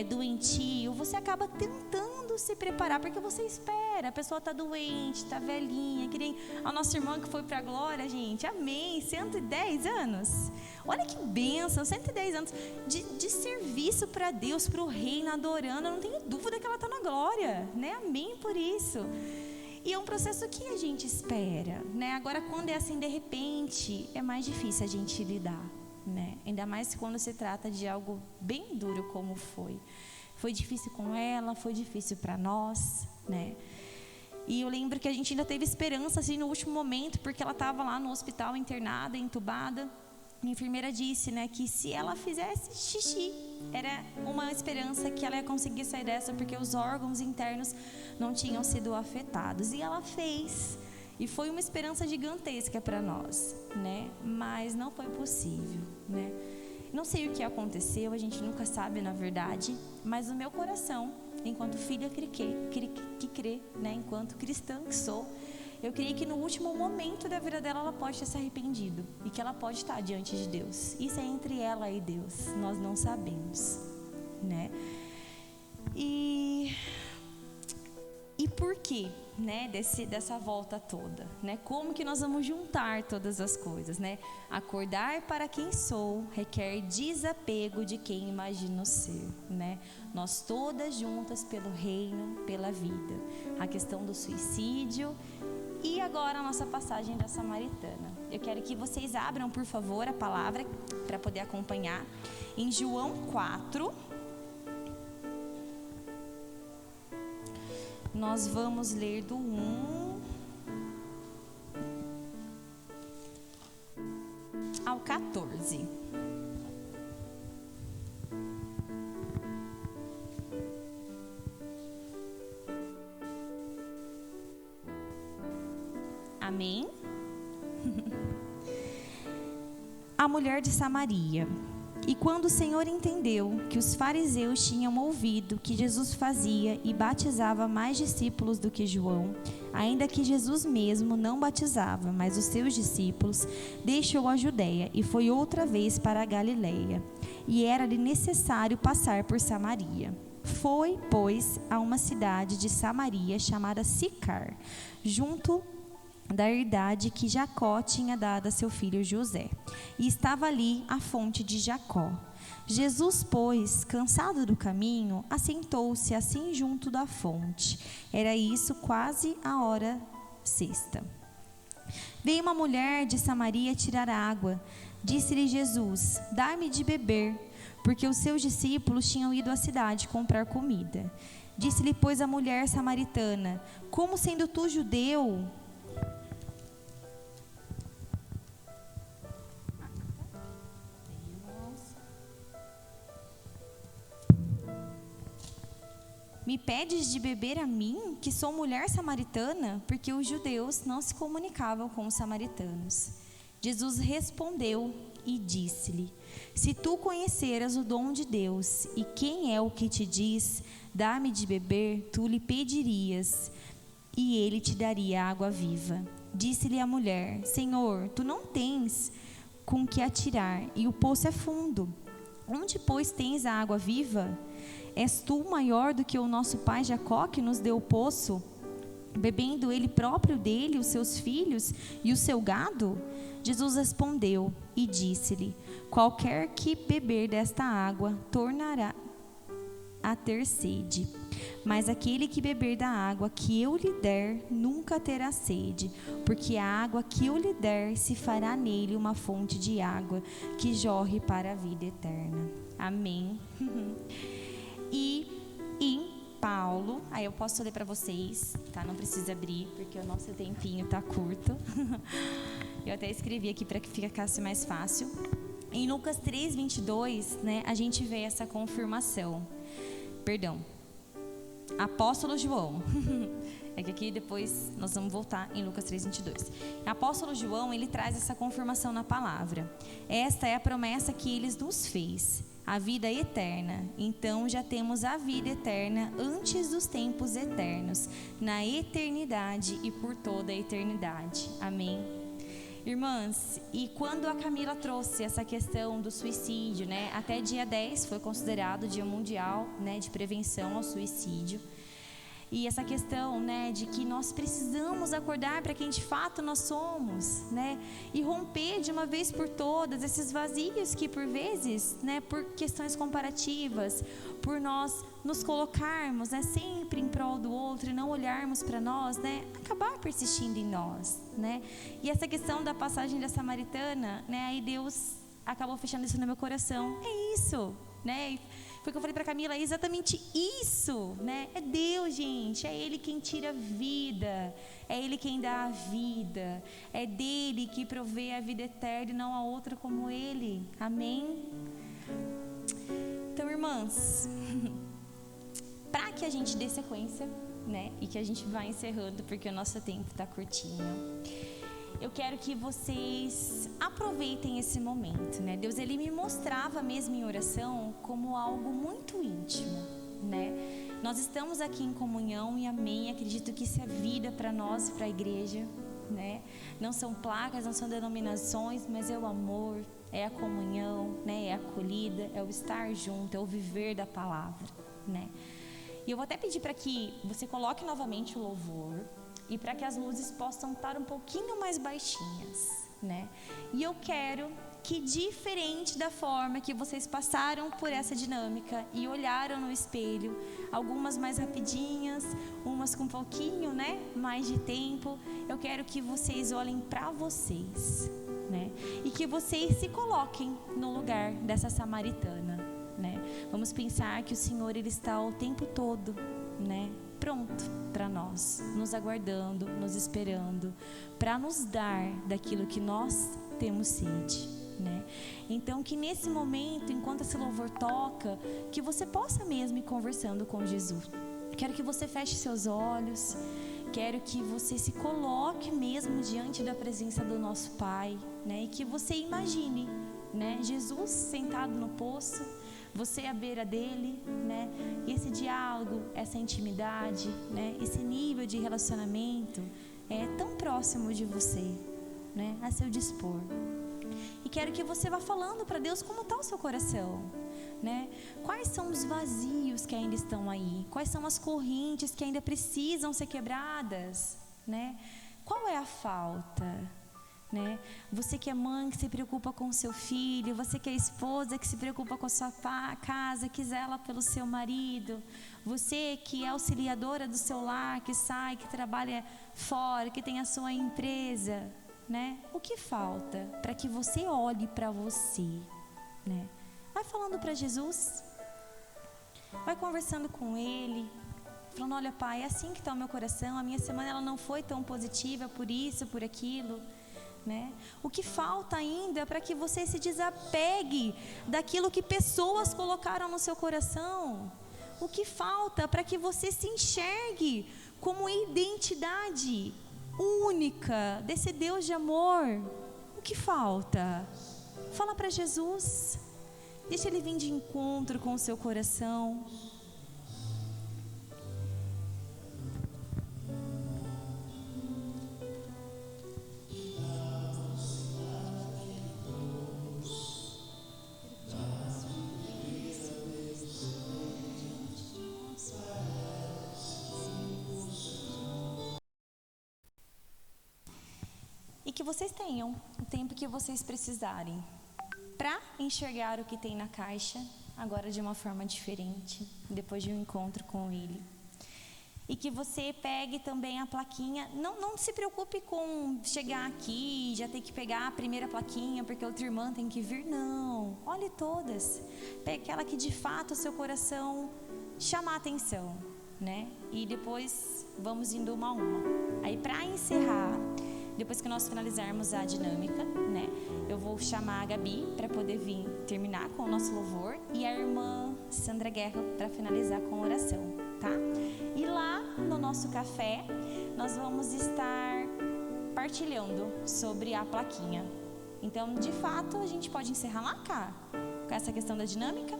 doentio, você acaba tentando se preparar, porque você espera, a pessoa está doente, está velhinha, que nem a nossa irmã que foi para a glória, gente, amém, 110 anos, olha que bênção, 110 anos de serviço para Deus, para o reino, adorando, eu não tenho dúvida que ela está na glória, né, amém por isso. E é um processo que a gente espera, né? Agora, quando é assim de repente, é mais difícil a gente lidar, né? Ainda mais quando se trata de algo bem duro como foi. Foi difícil com ela, foi difícil para nós, né? E eu lembro que a gente ainda teve esperança assim no último momento, porque ela estava lá no hospital internada, entubada. A enfermeira disse, né, que se ela fizesse xixi, era uma esperança que ela ia conseguir sair dessa, porque os órgãos internos não tinham sido afetados. E ela fez. E foi uma esperança gigantesca para nós, né? Mas não foi possível, né? Não sei o que aconteceu, a gente nunca sabe na verdade, mas no meu coração, enquanto filha que crê, né, enquanto cristã que sou, eu creio que no último momento da vida dela, ela pode ter se arrependido e que ela pode estar diante de Deus. Isso é entre ela e Deus, nós não sabemos, né? E por quê, né, dessa volta toda, né? Como que nós vamos juntar todas as coisas, né? Acordar para quem sou requer desapego de quem imagino ser, né? Nós todas juntas pelo reino, pela vida. A questão do suicídio e agora a nossa passagem da Samaritana. Eu quero que vocês abram, por favor, a palavra para poder acompanhar em João 4. Nós vamos ler do 1 ao 14. Amém? A mulher de Samaria. E quando o Senhor entendeu que os fariseus tinham ouvido que Jesus fazia e batizava mais discípulos do que João, ainda que Jesus mesmo não batizava, mas os seus discípulos, deixou a Judeia e foi outra vez para a Galileia. E era-lhe necessário passar por Samaria. Foi, pois, a uma cidade de Samaria chamada Sicar, junto da herdade que Jacó tinha dado a seu filho José. E estava ali a fonte de Jacó. Jesus, pois, cansado do caminho, assentou-se assim junto da fonte. Era isso quase a hora sexta. Veio uma mulher de Samaria tirar água. Disse-lhe Jesus: dá-me de beber, porque os seus discípulos tinham ido à cidade comprar comida. Disse-lhe, pois, a mulher samaritana: como sendo tu judeu, me pedes de beber a mim, que sou mulher samaritana? Porque os judeus não se comunicavam com os samaritanos. Jesus respondeu e disse-lhe: se tu conheceras o dom de Deus, e quem é o que te diz, dá-me de beber, tu lhe pedirias, e ele te daria água viva. Disse-lhe a mulher: Senhor, tu não tens com que atirar, e o poço é fundo. Onde, pois, tens a água viva? És tu maior do que o nosso pai Jacó, que nos deu o poço, bebendo ele próprio dele, os seus filhos e o seu gado? Jesus respondeu e disse-lhe: qualquer que beber desta água tornará a ter sede, mas aquele que beber da água que eu lhe der nunca terá sede, porque a água que eu lhe der se fará nele uma fonte de água que jorre para a vida eterna. Amém. E em Paulo, aí eu posso ler para vocês, tá? Não precisa abrir, porque o nosso tempinho tá curto. Eu até escrevi aqui para que ficasse mais fácil. Em Lucas 3:22, né, a gente vê essa confirmação. Perdão. Apóstolo João. É que aqui depois nós vamos voltar em Lucas 3:22. Apóstolo João, ele traz essa confirmação na palavra. Esta é a promessa que ele nos fez, a vida eterna. Então já temos a vida eterna antes dos tempos eternos, na eternidade e por toda a eternidade. Amém. Irmãs, e quando a Camila trouxe essa questão do suicídio, né, até dia 10 foi considerado Dia Mundial, né, de prevenção ao suicídio. E essa questão, né, de que nós precisamos acordar para quem de fato nós somos, né, e romper de uma vez por todas esses vazios que por vezes, né, por questões comparativas, por nós nos colocarmos, né, sempre em prol do outro e não olharmos para nós, né, acabar persistindo em nós, né. E essa questão da passagem da samaritana, né, aí Deus acabou fechando isso no meu coração. É isso, né. Foi o que eu falei para Camila, é exatamente isso, né? É Deus, gente, é Ele quem tira a vida, é Ele quem dá a vida, é dele que provê a vida eterna e não há outra como Ele, amém? Então, irmãs, para que a gente dê sequência, né? E que a gente vá encerrando, porque o nosso tempo está curtinho. Eu quero que vocês aproveitem esse momento, né? Deus, Ele me mostrava mesmo em oração como algo muito íntimo, né? Nós estamos aqui em comunhão e amém, acredito que isso é vida para nós e para a igreja, né? Não são placas, não são denominações, mas é o amor, é a comunhão, né? É a acolhida, é o estar junto, é o viver da palavra, né? E eu vou até pedir para que você coloque novamente o louvor, e para que as luzes possam estar um pouquinho mais baixinhas, né? E eu quero que, diferente da forma que vocês passaram por essa dinâmica e olharam no espelho, algumas mais rapidinhas, umas com um pouquinho, né, mais de tempo, eu quero que vocês olhem para vocês, né? E que vocês se coloquem no lugar dessa samaritana, né? Vamos pensar que o Senhor, Ele está o tempo todo, né, pronto para nós, nos aguardando, nos esperando, para nos dar daquilo que nós temos sede, né? Então, que nesse momento, enquanto esse louvor toca, que você possa mesmo ir conversando com Jesus. Quero que você feche seus olhos, quero que você se coloque mesmo diante da presença do nosso Pai, né? E que você imagine, né, Jesus sentado no poço, você à beira dele, né? E esse diálogo, essa intimidade, né? Esse nível de relacionamento é tão próximo de você, né? A seu dispor. E quero que você vá falando para Deus como está o seu coração, né? Quais são os vazios que ainda estão aí? Quais são as correntes que ainda precisam ser quebradas, né? Qual é a falta? né? Você que é mãe, que se preocupa com o seu filho, você que é esposa, que se preocupa com a sua casa, que zela pelo seu marido, você que é auxiliadora do seu lar, que sai, que trabalha fora, que tem a sua empresa, né? O que falta para que você olhe para você, né? Vai falando para Jesus, vai conversando com Ele, falando: olha, Pai, é assim que está o meu coração, a minha semana ela não foi tão positiva por isso, por aquilo, né? O que falta ainda para que você se desapegue daquilo que pessoas colocaram no seu coração? O que falta para que você se enxergue como identidade única desse Deus de amor? O que falta? Fala para Jesus, deixa Ele vir de encontro com o seu coração. E que vocês tenham o tempo que vocês precisarem para enxergar o que tem na caixa, agora de uma forma diferente, depois de um encontro com Ele. E que você pegue também a plaquinha, não se preocupe com chegar aqui, já ter que pegar a primeira plaquinha, porque a outra irmã tem que vir, não. Olhe todas, pegue aquela que de fato o seu coração chama a atenção, né? E depois vamos indo uma a uma. Aí para encerrar, depois que nós finalizarmos a dinâmica, né, eu vou chamar a Gabi para poder vir terminar com o nosso louvor e a irmã Sandra Guerra para finalizar com a oração, tá? E lá no nosso café nós vamos estar partilhando sobre a plaquinha. Então, de fato, a gente pode encerrar lá, cá, com essa questão da dinâmica.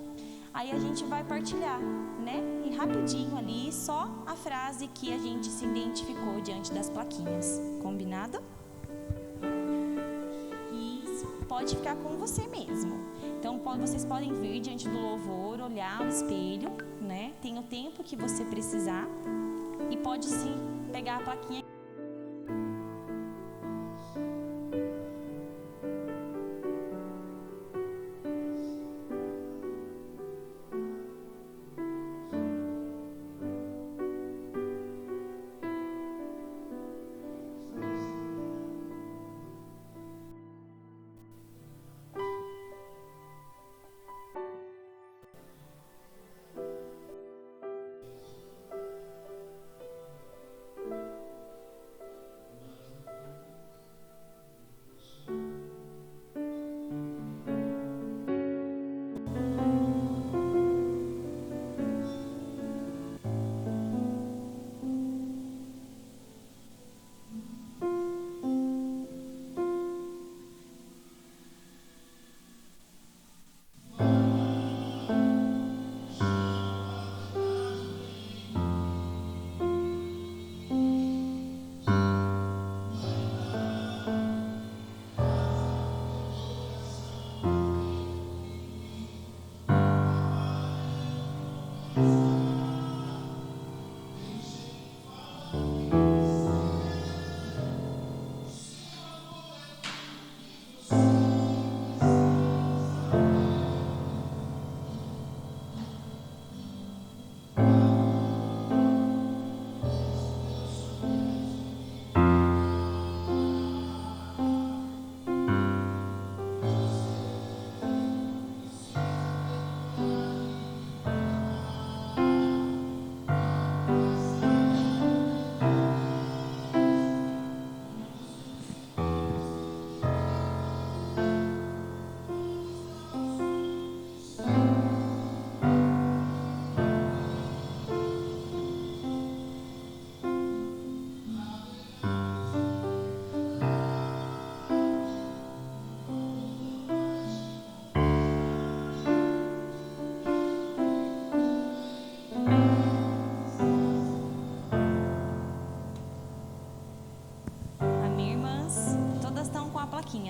Aí a gente vai partilhar, né? E rapidinho ali, só a frase que a gente se identificou diante das plaquinhas. Combinado? Isso pode ficar com você mesmo. Então, vocês podem vir diante do louvor, olhar o espelho, né? Tem o tempo que você precisar. E pode sim pegar a plaquinha.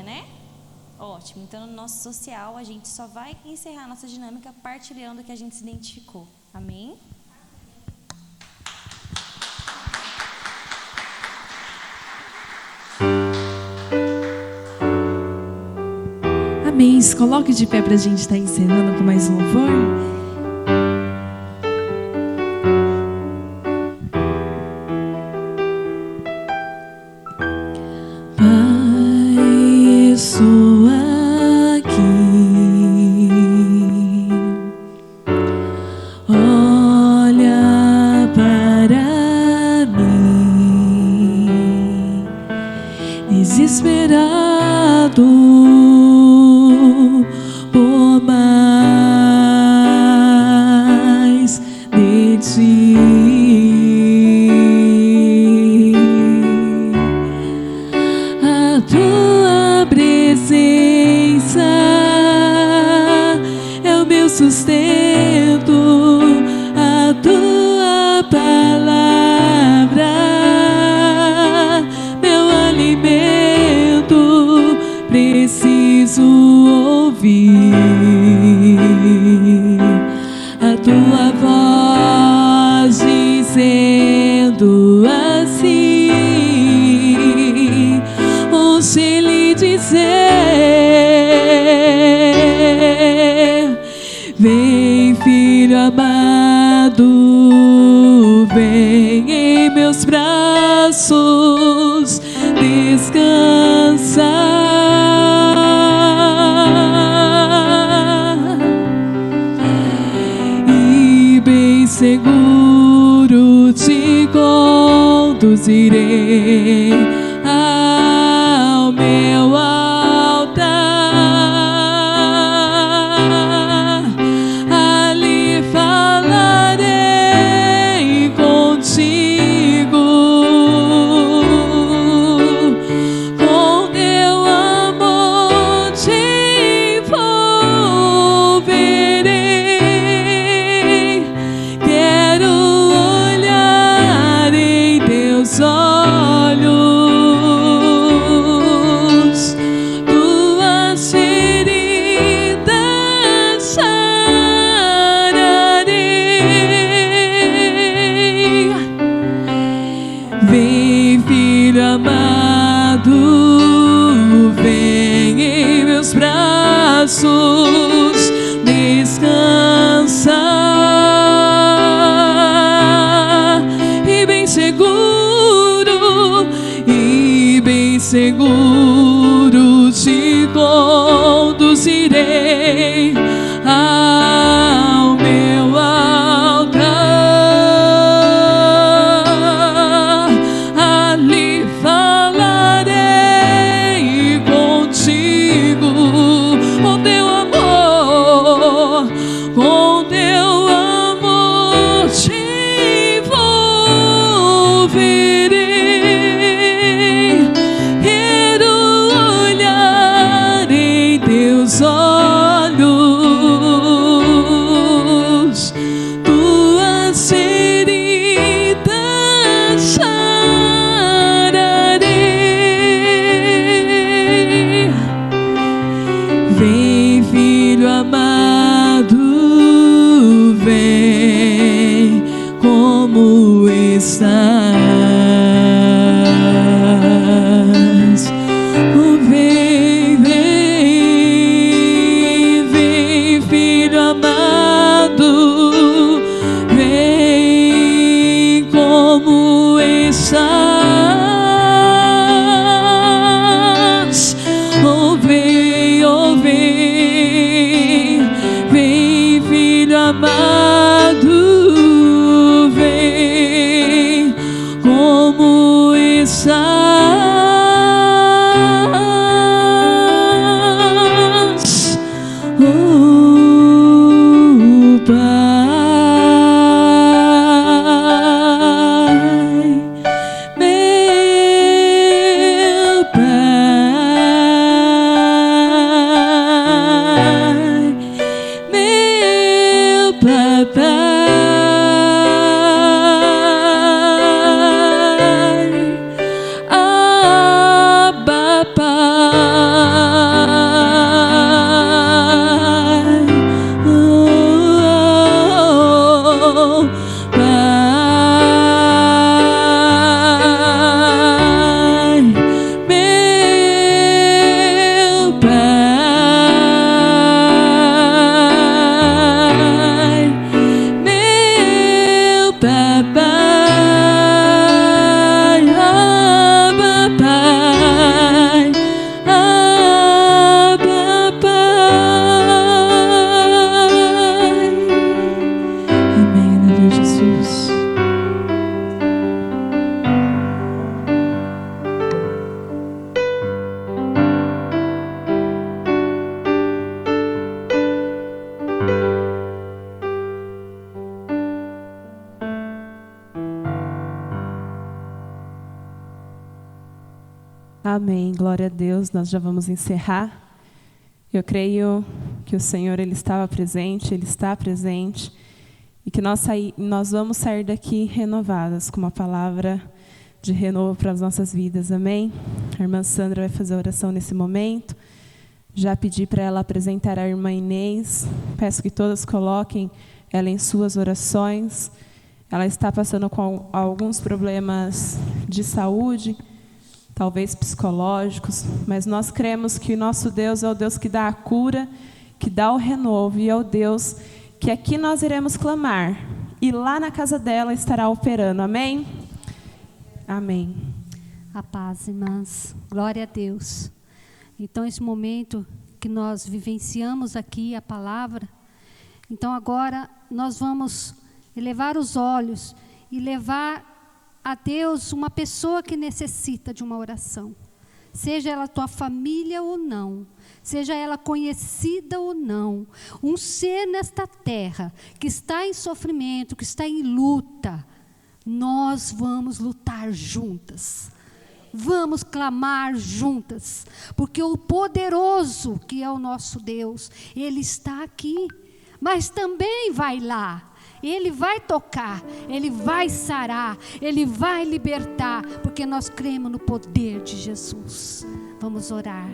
Né? Ótimo, então no nosso social a gente só vai encerrar a nossa dinâmica partilhando o que a gente se identificou. Amém?
Se coloque de pé para a gente estar encerrando com mais um louvor. Pai, estou aqui. Olha para mim, desesperado por mais de ti. A tua presença é o meu sustento, a tua palavra meu alimento. Preciso ouvir a tua voz dizendo assim, ouço ele dizer: vem, filho amado, vem em meus braços, descansa. Seguro te conduzirei ao meu altar, ali falarei contigo, com teu amor te envolverei. Quero olhar em teus olhos, tuas feridas sararei. Vem, filho amado, vem em meus braços, descansa. Seguro te conduzirei ao meu altar, ali falarei contigo, com teu amor, com teu amor te envolverei. Olhos, tuas feridas sararei. Vem, filho amado, vem como estás. Oh, vem, oh, vem, vem, filho amado, vem como estás. Oh, Pai, meu Pai, meu papai, Abba, Pai, oh, Pai, meu Pai.
Amém. Glória a Deus. Nós já vamos encerrar. Eu creio que o Senhor, Ele estava presente, Ele está presente, e que nós vamos sair daqui renovadas, com uma palavra de renovo para as nossas vidas. Amém? A irmã Sandra vai fazer a oração nesse momento. Já pedi para ela apresentar a irmã Inês. Peço que todas coloquem ela em suas orações. Ela está passando com alguns problemas de saúde, talvez psicológicos, mas nós cremos que o nosso Deus é o Deus que dá a cura, que dá o renovo, e é o Deus que aqui nós iremos clamar, e lá na casa dela estará operando. Amém? Amém.
A paz, irmãs. Glória a Deus. Então, esse momento que nós vivenciamos aqui a palavra, então agora nós vamos elevar os olhos e levar a Deus uma pessoa que necessita de uma oração. Seja ela tua família ou não, seja ela conhecida ou não, um ser nesta terra que está em sofrimento, que está em luta, nós vamos lutar juntas. Vamos clamar juntas, porque o poderoso que é o nosso Deus, Ele está aqui, mas também vai lá. Ele vai tocar, Ele vai sarar, Ele vai libertar, porque nós cremos no poder de Jesus. Vamos orar.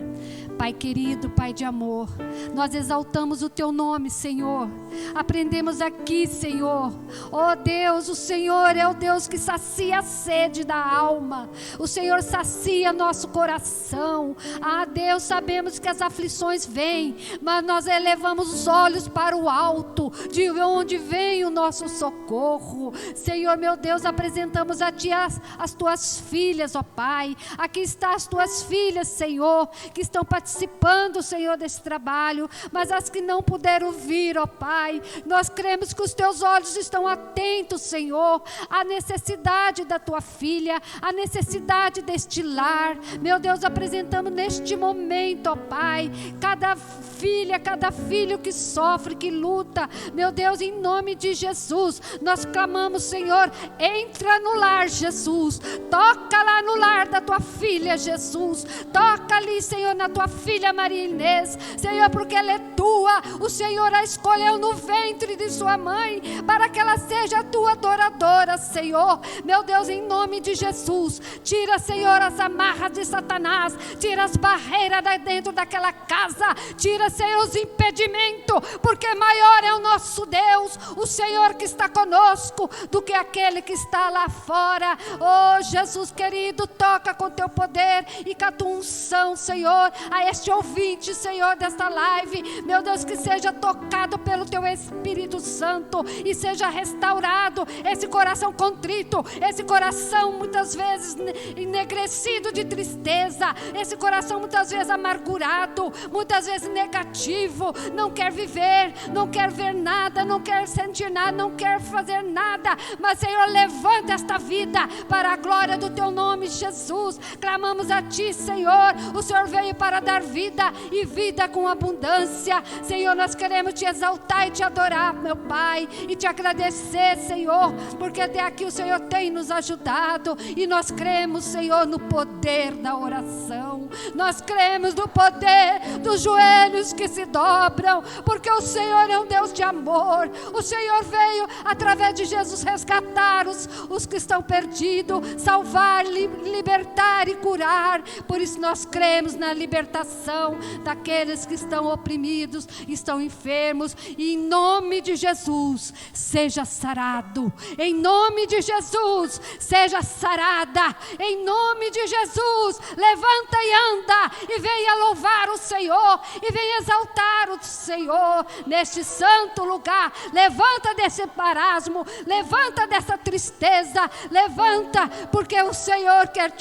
Pai querido, Pai de amor, nós exaltamos o Teu nome, Senhor. Aprendemos aqui, Senhor. Oh Deus, o Senhor é o Deus que sacia a sede da alma. O Senhor sacia nosso coração. Ah Deus, sabemos que as aflições vêm, mas nós elevamos os olhos para o alto, de onde vem o nosso socorro. Senhor meu Deus, apresentamos a Ti as Tuas filhas, ó Pai. Aqui estão as Tuas filhas, Senhor, que estão participando, Senhor, desse trabalho, mas as que não puderam vir, ó Pai, nós cremos que os Teus olhos estão atentos, Senhor, à necessidade da Tua filha, à necessidade deste lar. Meu Deus, apresentamos neste momento, ó Pai, cada filha, cada filho que sofre, que luta. Meu Deus, em nome de Jesus, nós clamamos, Senhor, entra no lar, Jesus, toca lá no lar da Tua filha, Jesus, toca ali, Senhor, na Tua filha Maria Inês, Senhor, porque ela é Tua, o Senhor a escolheu no ventre de sua mãe, para que ela seja a Tua adoradora, Senhor. Meu Deus, em nome de Jesus, tira, Senhor, as amarras de Satanás, tira as barreiras dentro daquela casa, tira, Senhor, os impedimentos, porque maior é o nosso Deus, o Senhor que está conosco, do que aquele que está lá fora. Oh Jesus querido, toca com Teu poder e com a Tua unção, Senhor, a este ouvinte, Senhor, desta live. Meu Deus, que seja tocado pelo Teu Espírito Santo e seja restaurado esse coração contrito, esse coração muitas vezes enegrecido de tristeza, esse coração muitas vezes amargurado, muitas vezes negativo, não quer viver, não quer ver nada, não quer sentir nada, não quer fazer nada, mas Senhor, levanta esta vida para a glória do Teu nome, Jesus. Clamamos a Ti, Senhor, o Senhor veio para dar vida e vida com abundância. Senhor, nós queremos Te exaltar e Te adorar, meu Pai, e Te agradecer, Senhor, porque até aqui o Senhor tem nos ajudado, e nós cremos, Senhor, no poder da oração, nós cremos no poder dos joelhos que se dobram, porque o Senhor é um Deus de amor. O Senhor veio através de Jesus resgatar os que estão perdidos, salvar, libertar e curar. Por isso nós cremos na libertação daqueles que estão oprimidos, estão enfermos, e em nome de Jesus seja sarado, em nome de Jesus seja sarada, em nome de Jesus. Levanta e anda, e venha louvar o Senhor, e venha exaltar o Senhor neste santo lugar. Levanta desse marasmo, levanta dessa tristeza, levanta, porque o Senhor quer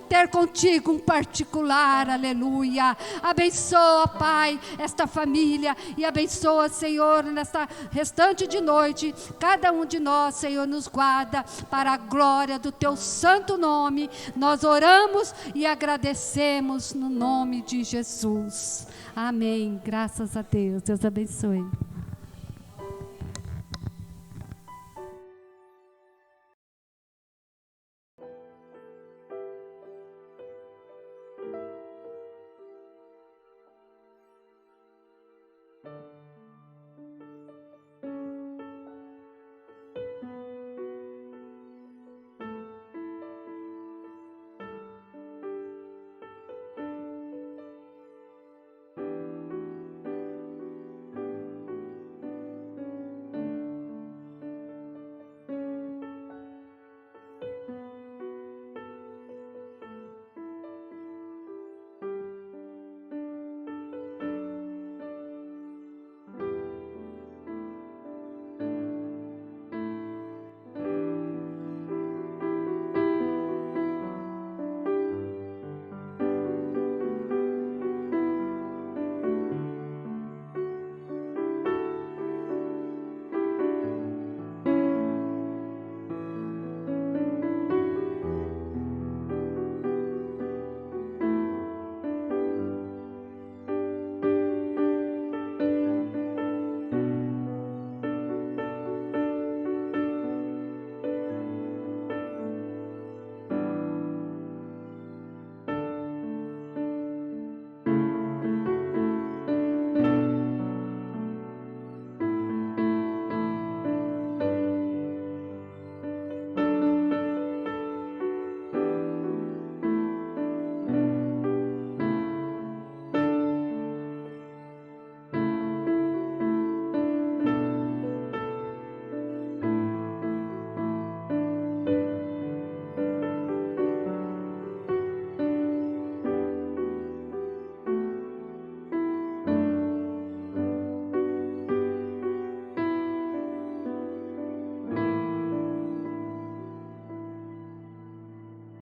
ter contigo um particular. Aleluia. Abençoa, Pai, esta família, e abençoa, Senhor, nesta restante de noite, cada um de nós, Senhor, nos guarda para a glória do Teu santo nome. Nós oramos e agradecemos no nome de Jesus. Amém. Graças a Deus. Deus abençoe.